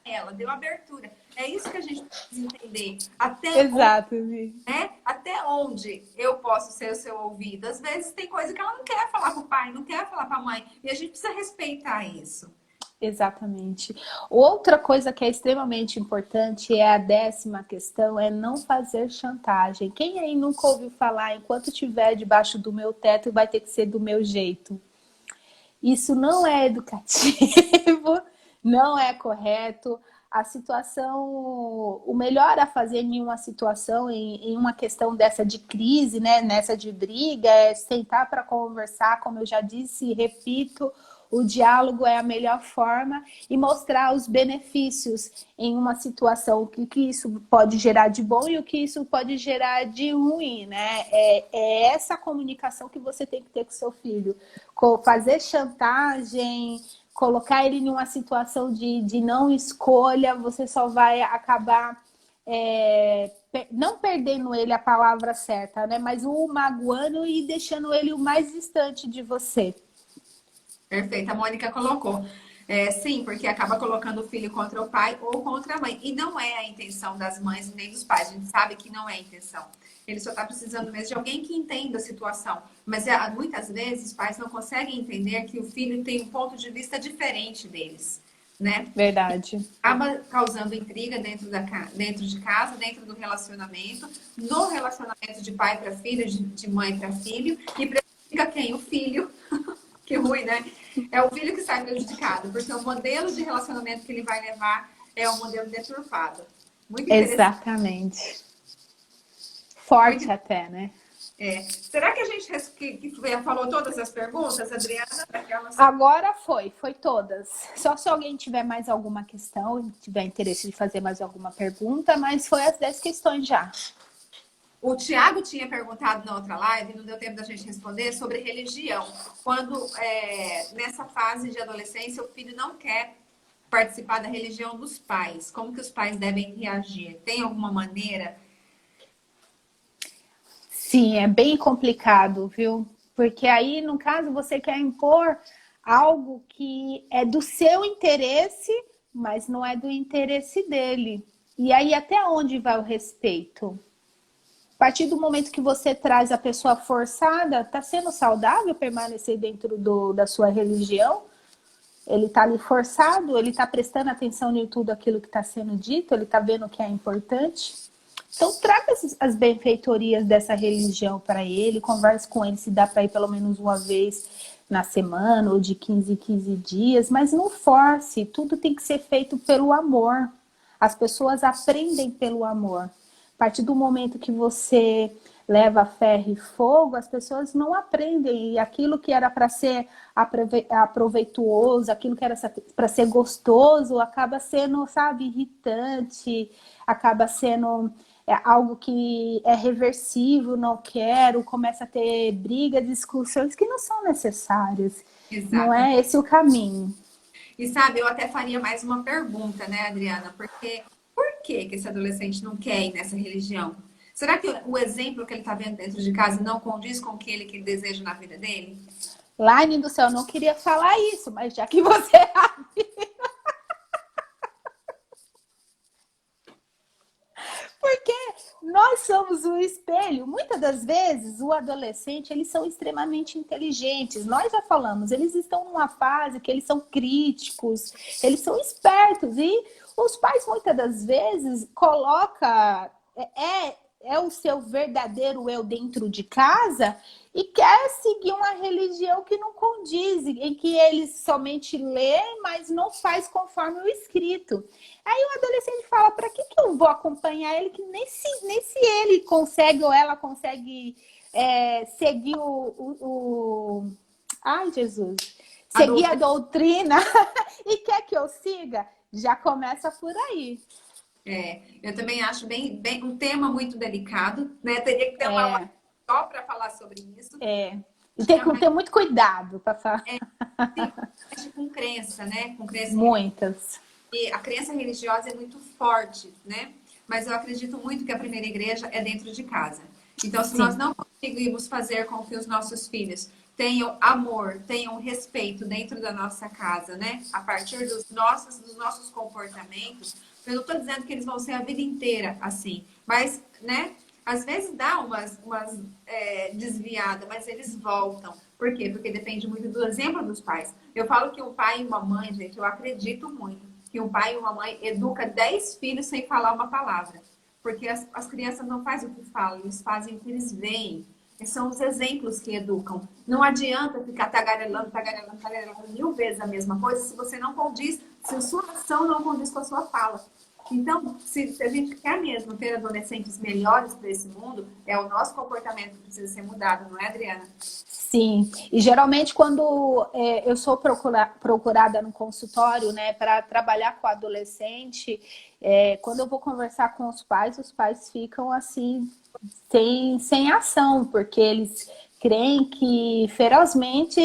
ela deu abertura. É isso que a gente precisa entender. Exato, Vi. Né? Até onde eu posso ser o seu ouvido? Às vezes tem coisa que ela não quer falar para o pai, não quer falar para a mãe. E a gente precisa respeitar isso. Exatamente. Outra coisa que é extremamente importante é a 10ª questão, é não fazer chantagem. Quem aí nunca ouviu falar, enquanto estiver debaixo do meu teto, vai ter que ser do meu jeito? Isso não é educativo, não é correto. A situação, o melhor a fazer em uma situação, em uma questão dessa de crise, né, nessa de briga, é sentar para conversar, como eu já disse e repito, o diálogo é a melhor forma e mostrar os benefícios em uma situação, o que isso pode gerar de bom e o que isso pode gerar de ruim, né? É essa comunicação que você tem que ter com seu filho. Fazer chantagem, colocar ele em uma situação de não escolha, você só vai acabar não perdendo ele a palavra certa, né? Mas o magoando e deixando ele o mais distante de você. Perfeito, a Mônica colocou. Sim, porque acaba colocando o filho contra o pai ou contra a mãe. E não é a intenção das mães nem dos pais. A gente sabe que não é a intenção. Ele só está precisando mesmo de alguém que entenda a situação. Mas muitas vezes os pais não conseguem entender que o filho tem um ponto de vista diferente deles. Né? Verdade. Acaba causando intriga dentro de casa, dentro do relacionamento, no relacionamento de pai para filho, de mãe para filho, e prejudica quem? O filho. Que ruim, né? É o filho que sai prejudicado, porque o modelo de relacionamento que ele vai levar é um modelo deturpado. Muito interessante. Exatamente. Forte até, né? Será que a gente falou todas as perguntas, Adriana? Agora foi todas. Só se alguém tiver mais alguma questão, tiver interesse de fazer mais alguma pergunta, mas foi as 10 questões já. O Tiago tinha perguntado na outra live, não deu tempo da gente responder, sobre religião. Quando, nessa fase de adolescência, o filho não quer participar da religião dos pais. Como que os pais devem reagir? Tem alguma maneira? Sim, é bem complicado, viu? Porque aí, no caso, você quer impor algo que é do seu interesse, mas não é do interesse dele. E aí, até onde vai o respeito? A partir do momento que você traz a pessoa forçada, está sendo saudável permanecer dentro da sua religião? Ele está ali forçado? Ele está prestando atenção em tudo aquilo que está sendo dito? Ele está vendo o que é importante? Então, traga as benfeitorias dessa religião para ele, converse com ele se dá para ir pelo menos uma vez na semana ou de 15 em 15 dias, mas não force, tudo tem que ser feito pelo amor. As pessoas aprendem pelo amor. A partir do momento que você leva ferro e fogo, as pessoas não aprendem. E aquilo que era para ser aproveitoso, aquilo que era para ser gostoso, acaba sendo, sabe, irritante, acaba sendo algo que é reversível, não quero, começa a ter brigas, discussões que não são necessárias. Exato. Não é esse o caminho. E sabe, eu até faria mais uma pergunta, né, Adriana? Porque por que esse adolescente não quer ir nessa religião? Será que o exemplo que ele está vendo dentro de casa não condiz com aquele que ele deseja na vida dele? Laine do céu, eu não queria falar isso, mas já que você porque nós somos o espelho. Muitas das vezes, o adolescente, eles são extremamente inteligentes. Nós já falamos, eles estão numa fase que eles são críticos, eles são espertos. E os pais, muitas das vezes, colocam... É o seu verdadeiro eu dentro de casa e quer seguir uma religião que não condiz, em que eles somente lê, mas não faz conforme o escrito. Aí o adolescente fala, para que eu vou acompanhar ele, que nem se ele consegue ou ela consegue seguir Ai, Jesus! Seguir a doutrina e quer que eu siga? Já começa por aí. Eu também acho bem um tema muito delicado, né? Teria que ter uma aula só para falar sobre isso. E tem que ter muito cuidado para falar. Com crença, né? Com crença. Muitas. E a crença religiosa é muito forte, né? Mas eu acredito muito que a primeira igreja é dentro de casa. Então, se nós não conseguimos fazer com que os nossos filhos tenham amor, tenham respeito dentro da nossa casa, né? A partir dos nossos comportamentos. Eu não estou dizendo que eles vão ser a vida inteira assim, mas, né? Às vezes dá umas desviadas, mas eles voltam. Por quê? Porque depende muito do exemplo dos pais. Eu falo que um pai e uma mãe, gente, eu acredito muito que um pai e uma mãe educa 10 filhos sem falar uma palavra. Porque as crianças não fazem o que falam, eles fazem o que eles veem. E são os exemplos que educam. Não adianta ficar tagarelando, tagarelando, tagarelando 1000 vezes a mesma coisa se você não condiz, se a sua ação não condiz com a sua fala. Então, se a gente quer mesmo ter adolescentes melhores para esse mundo, é o nosso comportamento que precisa ser mudado, não é, Adriana? Sim, e geralmente quando eu sou procurada no consultório, né, para trabalhar com adolescente, quando eu vou conversar com os pais ficam assim, sem ação, porque eles creem que ferozmente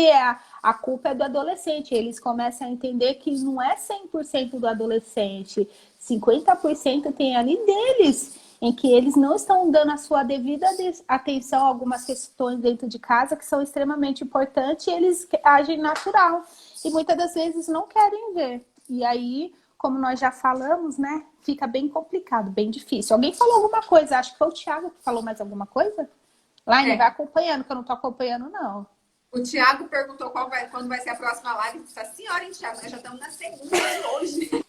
a culpa é do adolescente. Eles começam a entender que não é 100% do adolescente, 50% tem ali deles, em que eles não estão dando a sua devida atenção a algumas questões dentro de casa que são extremamente importantes e eles agem natural. E muitas das vezes não querem ver. E aí, como nós já falamos, né, fica bem complicado, bem difícil. Alguém falou alguma coisa? Acho que foi o Thiago que falou mais alguma coisa? Laine, vai acompanhando, que eu não estou acompanhando, não. O Thiago perguntou quando vai ser a próxima live. Disse, senhora, hein, Thiago? Nós já estamos na segunda de hoje.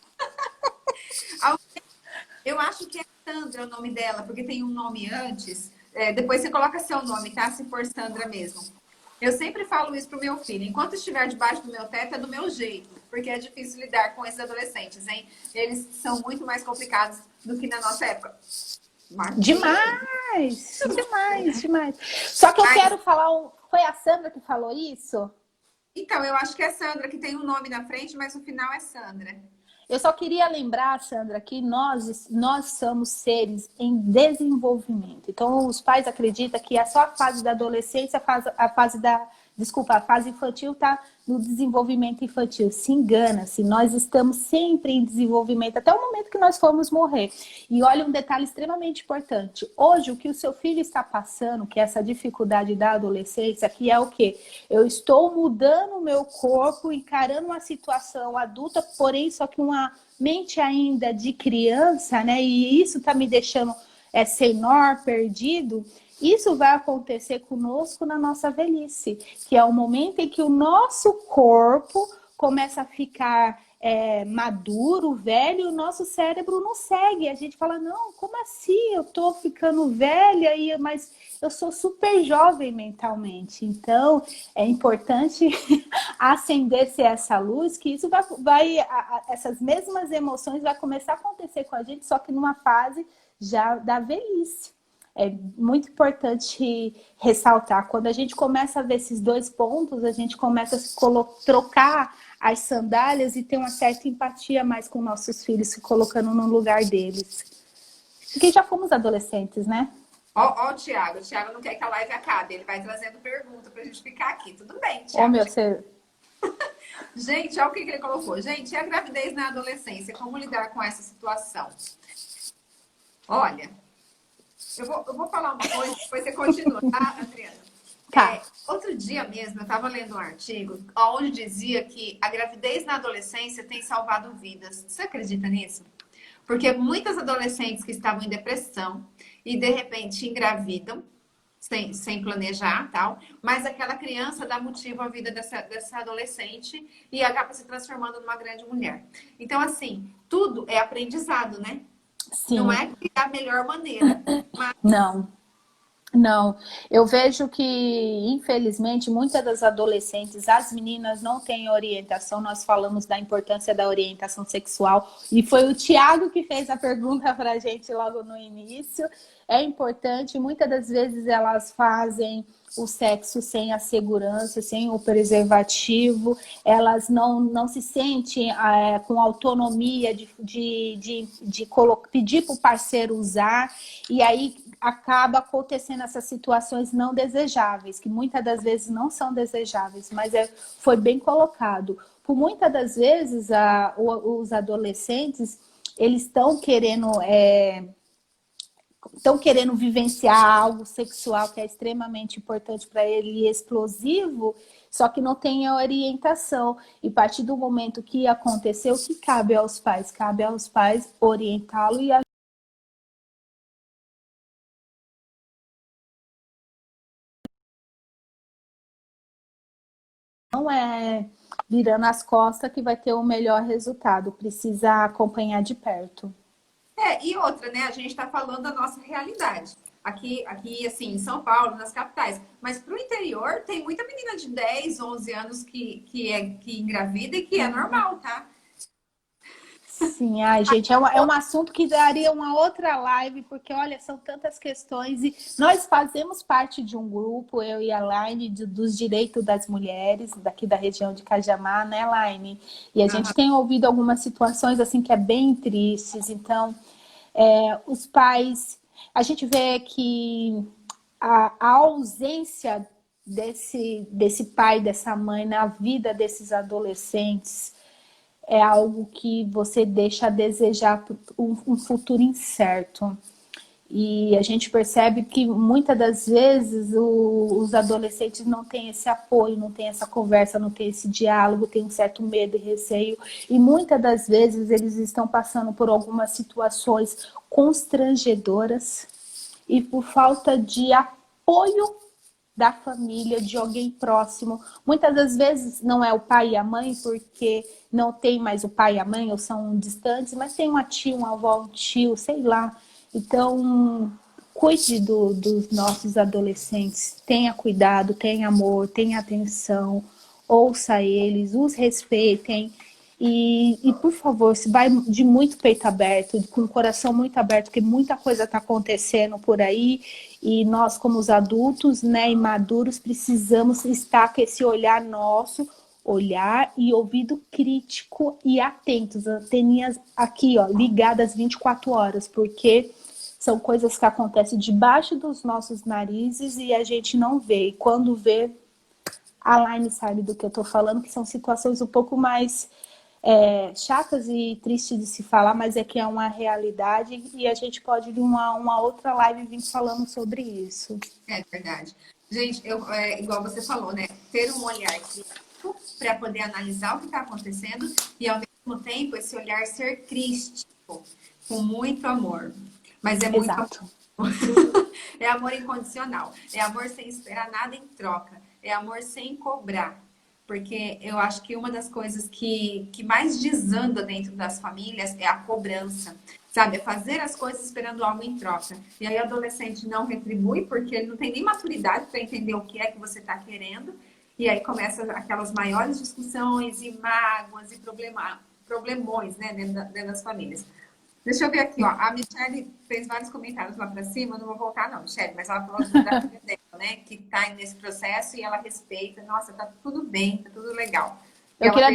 Eu acho que é Sandra o nome dela, porque tem um nome antes. Depois você coloca seu nome, tá? Se for Sandra mesmo. Eu sempre falo isso pro meu filho. Enquanto estiver debaixo do meu teto, é do meu jeito. Porque é difícil lidar com esses adolescentes, hein? Eles são muito mais complicados do que na nossa época. Demais! Demais, demais. Só que eu quero falar... Foi a Sandra que falou isso? Então, eu acho que é Sandra, que tem um nome na frente, mas o final é Sandra. Eu só queria lembrar, Sandra, que nós somos seres em desenvolvimento. Então, os pais acreditam que é só a fase da adolescência, a fase infantil está no desenvolvimento infantil. Se engana-se, nós estamos sempre em desenvolvimento, até o momento que nós formos morrer. E olha um detalhe extremamente importante. Hoje, o que o seu filho está passando, que é essa dificuldade da adolescência, que é o quê? Eu estou mudando o meu corpo, encarando uma situação adulta, porém, só que uma mente ainda de criança, né? E isso está me deixando sem nó, perdido. Isso vai acontecer conosco na nossa velhice, que é o momento em que o nosso corpo começa a ficar maduro, velho, e o nosso cérebro não segue. A gente fala, não, como assim? Eu tô ficando velha, mas eu sou super jovem mentalmente. Então, é importante acender-se essa luz, que isso essas mesmas emoções vai começar a acontecer com a gente, só que numa fase já da velhice. É muito importante ressaltar. Quando a gente começa a ver esses dois pontos, a gente começa a trocar as sandálias e ter uma certa empatia mais com nossos filhos, se colocando no lugar deles. Porque já fomos adolescentes, né? Ó, o Thiago. O Thiago não quer que a live acabe. Ele vai trazendo pergunta pra gente ficar aqui. Tudo bem, Thiago? Ô, meu ser. Gente, olha o que ele colocou. Gente, e a gravidez na adolescência? Como lidar com essa situação? Olha... Eu vou falar uma coisa, depois você continua, tá, Adriana? Tá. Outro dia mesmo, eu estava lendo um artigo onde dizia que a gravidez na adolescência tem salvado vidas. Você acredita nisso? Porque muitas adolescentes que estavam em depressão e, de repente, engravidam, sem planejar, tal, mas aquela criança dá motivo à vida dessa adolescente e acaba se transformando numa grande mulher. Então, assim, tudo é aprendizado, né? Sim. Não é que é a melhor maneira. Mas... Não. Eu vejo que, infelizmente, muitas das adolescentes, as meninas não têm orientação. Nós falamos da importância da orientação sexual e foi o Thiago que fez a pergunta para a gente logo no início. É importante, muitas das vezes elas fazem o sexo sem a segurança, sem o preservativo, elas não se sentem com autonomia de pedir para o parceiro usar, e aí acaba acontecendo essas situações não desejáveis, que muitas das vezes não são desejáveis, mas foi bem colocado. Por muitas das vezes, os adolescentes, eles estão querendo... estão querendo vivenciar algo sexual que é extremamente importante para ele e explosivo, só que não tem a orientação. E a partir do momento que aconteceu, o que cabe aos pais? Cabe aos pais orientá-lo e não é virando as costas que vai ter o melhor resultado. Precisa acompanhar de perto. E outra, né? A gente está falando da nossa realidade. Aqui, assim, em São Paulo, nas capitais. Mas para o interior, tem muita menina de 10, 11 anos que engravida e que é normal, tá? Sim, ai, gente, é um assunto que daria uma outra live, porque, olha, são tantas questões e nós fazemos parte de um grupo, eu e a Laine, dos direitos das mulheres, daqui da região de Cajamar, né, Laine? E a gente tem ouvido algumas situações, assim, que é bem tristes, então, os pais, a gente vê que a ausência desse pai, dessa mãe na vida desses adolescentes é algo que você deixa a desejar um futuro incerto. E a gente percebe que muitas das vezes os adolescentes não têm esse apoio, não têm essa conversa, não têm esse diálogo, têm um certo medo e receio. E muitas das vezes eles estão passando por algumas situações constrangedoras e por falta de apoio da família, de alguém próximo. Muitas das vezes não é o pai e a mãe, porque não tem mais o pai e a mãe, ou são distantes, mas tem uma tia, uma avó, um tio, sei lá. Então, cuide dos nossos adolescentes, tenha cuidado, tenha amor, tenha atenção, ouça eles, os respeitem. E, por favor, se vai de muito peito aberto, com o coração muito aberto, porque muita coisa está acontecendo por aí e nós, como os adultos, né, e maduros, precisamos estar com esse olhar nosso, olhar e ouvido crítico e atentos, anteninhas aqui, ó, ligadas 24 horas, porque são coisas que acontecem debaixo dos nossos narizes e a gente não vê. E quando vê, a Laine sabe do que eu estou falando, que são situações um pouco mais chatas e tristes de se falar, mas é que é uma realidade e a gente pode ir uma outra live vir falando sobre isso. É verdade. Gente, igual você falou, né? Ter um olhar crítico para poder analisar o que está acontecendo e, ao mesmo tempo, esse olhar ser crítico, com muito amor. Mas é muito Exato. amor. É amor incondicional. É amor sem esperar nada em troca. É amor sem cobrar. Porque eu acho que uma das coisas que mais desanda dentro das famílias é a cobrança. Sabe? É fazer as coisas esperando algo em troca. E aí o adolescente não retribui porque ele não tem nem maturidade para entender o que é que você está querendo. E aí começa aquelas maiores discussões e mágoas e problemões, né, dentro das famílias. Deixa eu ver aqui, ó. A Michelle fez vários comentários lá para cima. Eu não vou voltar, não, Michelle, mas ela falou da filha dela, né? Que está nesse processo e ela respeita. Nossa, tá tudo bem, tá tudo legal. Eu queria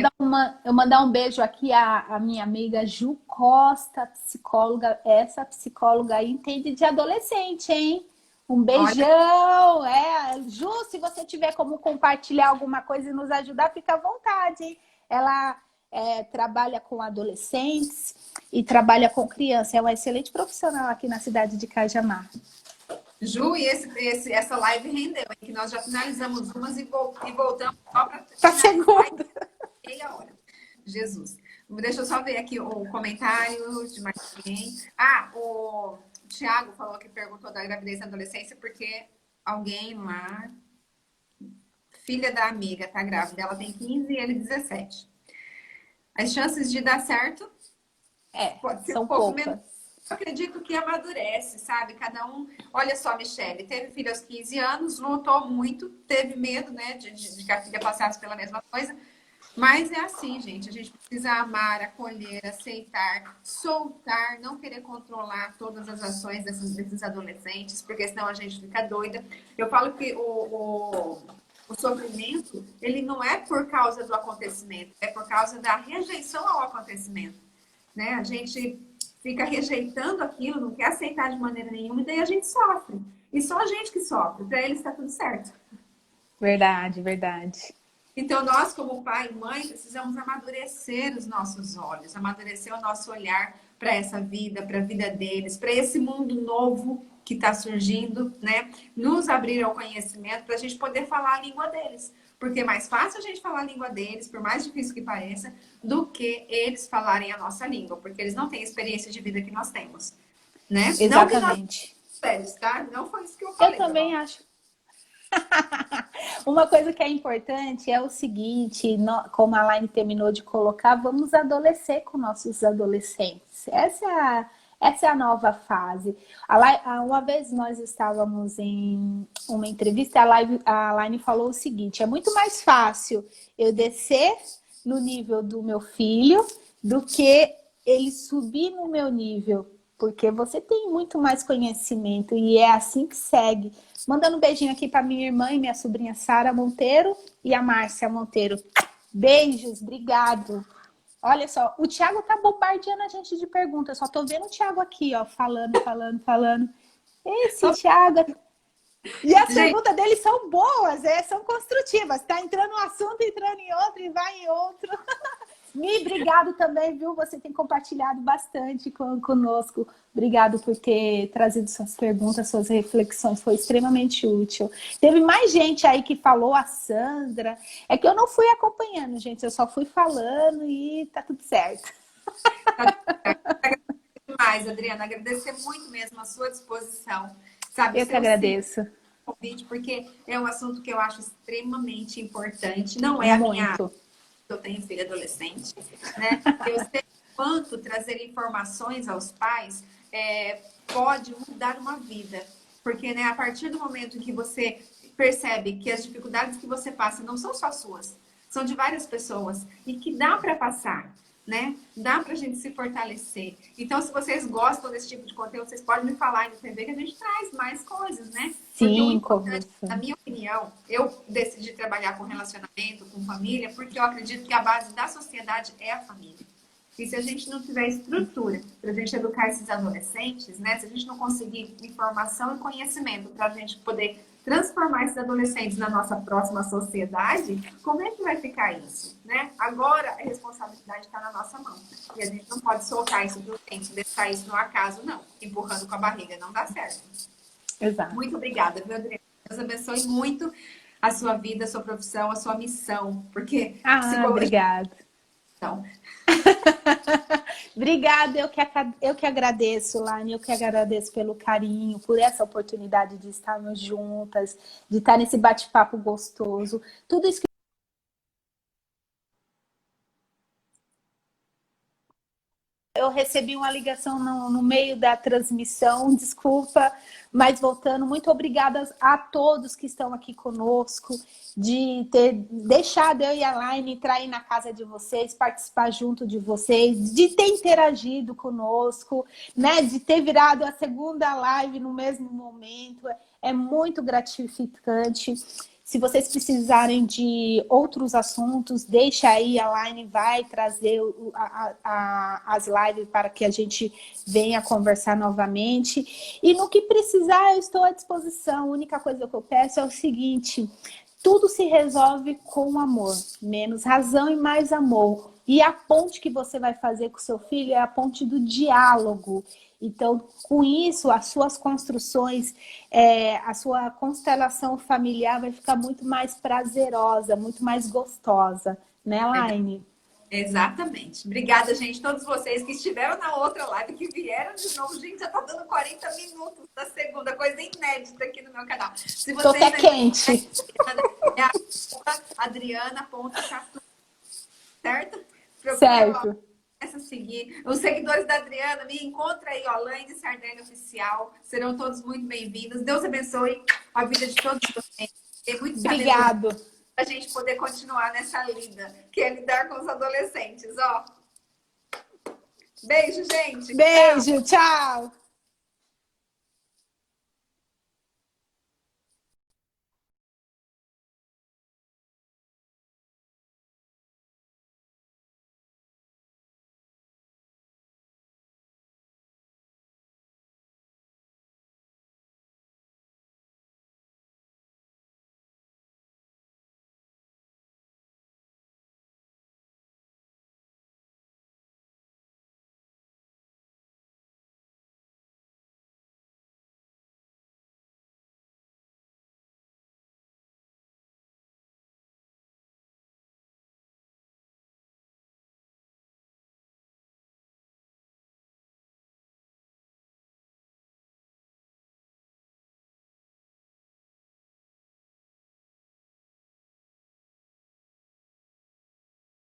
mandar um beijo aqui à minha amiga Ju Costa, psicóloga. Essa psicóloga aí entende de adolescente, hein? Um beijão! Olha. Ju, se você tiver como compartilhar alguma coisa e nos ajudar, fica à vontade, hein? Ela trabalha com adolescentes e trabalha com criança. É uma excelente profissional aqui na cidade de Cajamar. Ju, e essa live rendeu, hein? Que nós já finalizamos umas e voltamos só para a segunda. Meia hora. Jesus. Deixa eu só ver aqui o comentário de mais alguém. Ah, o Thiago falou que perguntou da gravidez na adolescência porque alguém lá, filha da amiga, tá grávida. Ela tem 15 e ele 17. As chances de dar certo pode ser são um pouco poucas. menos. Eu acredito que amadurece, sabe? Cada um. Olha só, Michele, teve filho aos 15 anos, lutou muito, teve medo, né, de que a filha passasse pela mesma coisa. Mas é assim, gente. A gente precisa amar, acolher, aceitar, soltar, não querer controlar todas as ações desses adolescentes, porque senão a gente fica doida. Eu falo que o sofrimento, ele não é por causa do acontecimento, é por causa da rejeição ao acontecimento. Né? A gente fica rejeitando aquilo, não quer aceitar de maneira nenhuma, e daí a gente sofre. E só a gente que sofre. Para eles está tudo certo. Verdade, verdade. Então, nós, como pai e mãe, precisamos amadurecer os nossos olhos, amadurecer o nosso olhar para essa vida, para a vida deles, para esse mundo novo que está surgindo, né? Nos abrir ao conhecimento para a gente poder falar a língua deles. Porque é mais fácil a gente falar a língua deles, por mais difícil que pareça, do que eles falarem a nossa língua, porque eles não têm a experiência de vida que nós temos, né? Exatamente. Não que nós tá? Não foi isso que eu Eu falei. também acho. Uma coisa que é importante é o seguinte, como a Laine terminou de colocar, vamos adolescer com nossos adolescentes. Essa é a nova fase. Uma vez nós estávamos em uma entrevista, a Laine falou o seguinte, é muito mais fácil eu descer no nível do meu filho do que ele subir no meu nível, porque você tem muito mais conhecimento e é assim que segue. Mandando um beijinho aqui para minha irmã e minha sobrinha Sara Monteiro e a Márcia Monteiro. Beijos, obrigado. Olha só, o Thiago tá bombardeando a gente de perguntas. Só tô vendo o Thiago aqui, ó, falando. Esse Thiago... E as perguntas dele são boas, são construtivas. Tá entrando um assunto, entrando em outro e vai em outro. Mi, obrigado também, viu? Você tem compartilhado bastante conosco. Obrigado por ter trazido suas perguntas, suas reflexões. Foi extremamente útil. Teve mais gente aí que falou, a Sandra. É que eu não fui acompanhando, gente. Eu só fui falando e tá tudo certo. Demais, Adriana. Agradecer muito mesmo a sua disposição. Sabe, eu que agradeço. Convite, porque é um assunto que eu acho extremamente importante. Não é a minha... Eu tenho filho adolescente, né? Eu sei quanto trazer informações aos pais pode mudar uma vida. Porque, né, a partir do momento que você percebe que as dificuldades que você passa não são só suas, são de várias pessoas e que dá para passar, né? Dá pra gente se fortalecer. Então, se vocês gostam desse tipo de conteúdo, vocês podem me falar no TV que a gente traz mais coisas, né? Sim, na minha opinião, eu decidi trabalhar com relacionamento, com família, porque eu acredito que a base da sociedade é a família. E se a gente não tiver estrutura para a gente educar esses adolescentes, né? Se a gente não conseguir informação e conhecimento para a gente poder transformar esses adolescentes na nossa próxima sociedade, como é que vai ficar isso, né? Agora, a responsabilidade está na nossa mão. E a gente não pode soltar isso do tempo, deixar isso no acaso, não. Empurrando com a barriga, não dá certo. Exato. Muito obrigada, viu, Adriana? Deus abençoe muito a sua vida, a sua profissão, a sua missão. Porque obrigada. Então... Obrigada, eu que agradeço, Laine, eu que agradeço pelo carinho, por essa oportunidade de estarmos juntas, de estar nesse bate-papo gostoso. Tudo isso que eu recebi uma ligação no meio da transmissão, desculpa, mas voltando, muito obrigada a todos que estão aqui conosco, de ter deixado eu e a Laine entrar aí na casa de vocês, participar junto de vocês, de ter interagido conosco, né, de ter virado a segunda live no mesmo momento, é muito gratificante. Se vocês precisarem de outros assuntos, deixa aí, a Laine vai trazer as lives para que a gente venha conversar novamente. E no que precisar, eu estou à disposição. A única coisa que eu peço é o seguinte, tudo se resolve com amor, menos razão e mais amor. E a ponte que você vai fazer com o seu filho é a ponte do diálogo. Então, com isso, as suas construções, a sua constelação familiar vai ficar muito mais prazerosa, muito mais gostosa. Né, Laine? Exatamente. Obrigada, gente. Todos vocês que estiveram na outra live, que vieram de novo. Gente, já tá dando 40 minutos da segunda, coisa inédita aqui no meu canal. Se tô até quente. É a Adriana.catu, certo? Certo. Começa a seguir. Os seguidores da Adriana, me encontra aí, ó, Laine Sardelli Oficial. Serão todos muito bem-vindos. Deus abençoe a vida de todos vocês. Tem muito Obrigado. Pra gente poder continuar nessa lida, que é lidar com os adolescentes, ó. Beijo, gente. Beijo, tchau.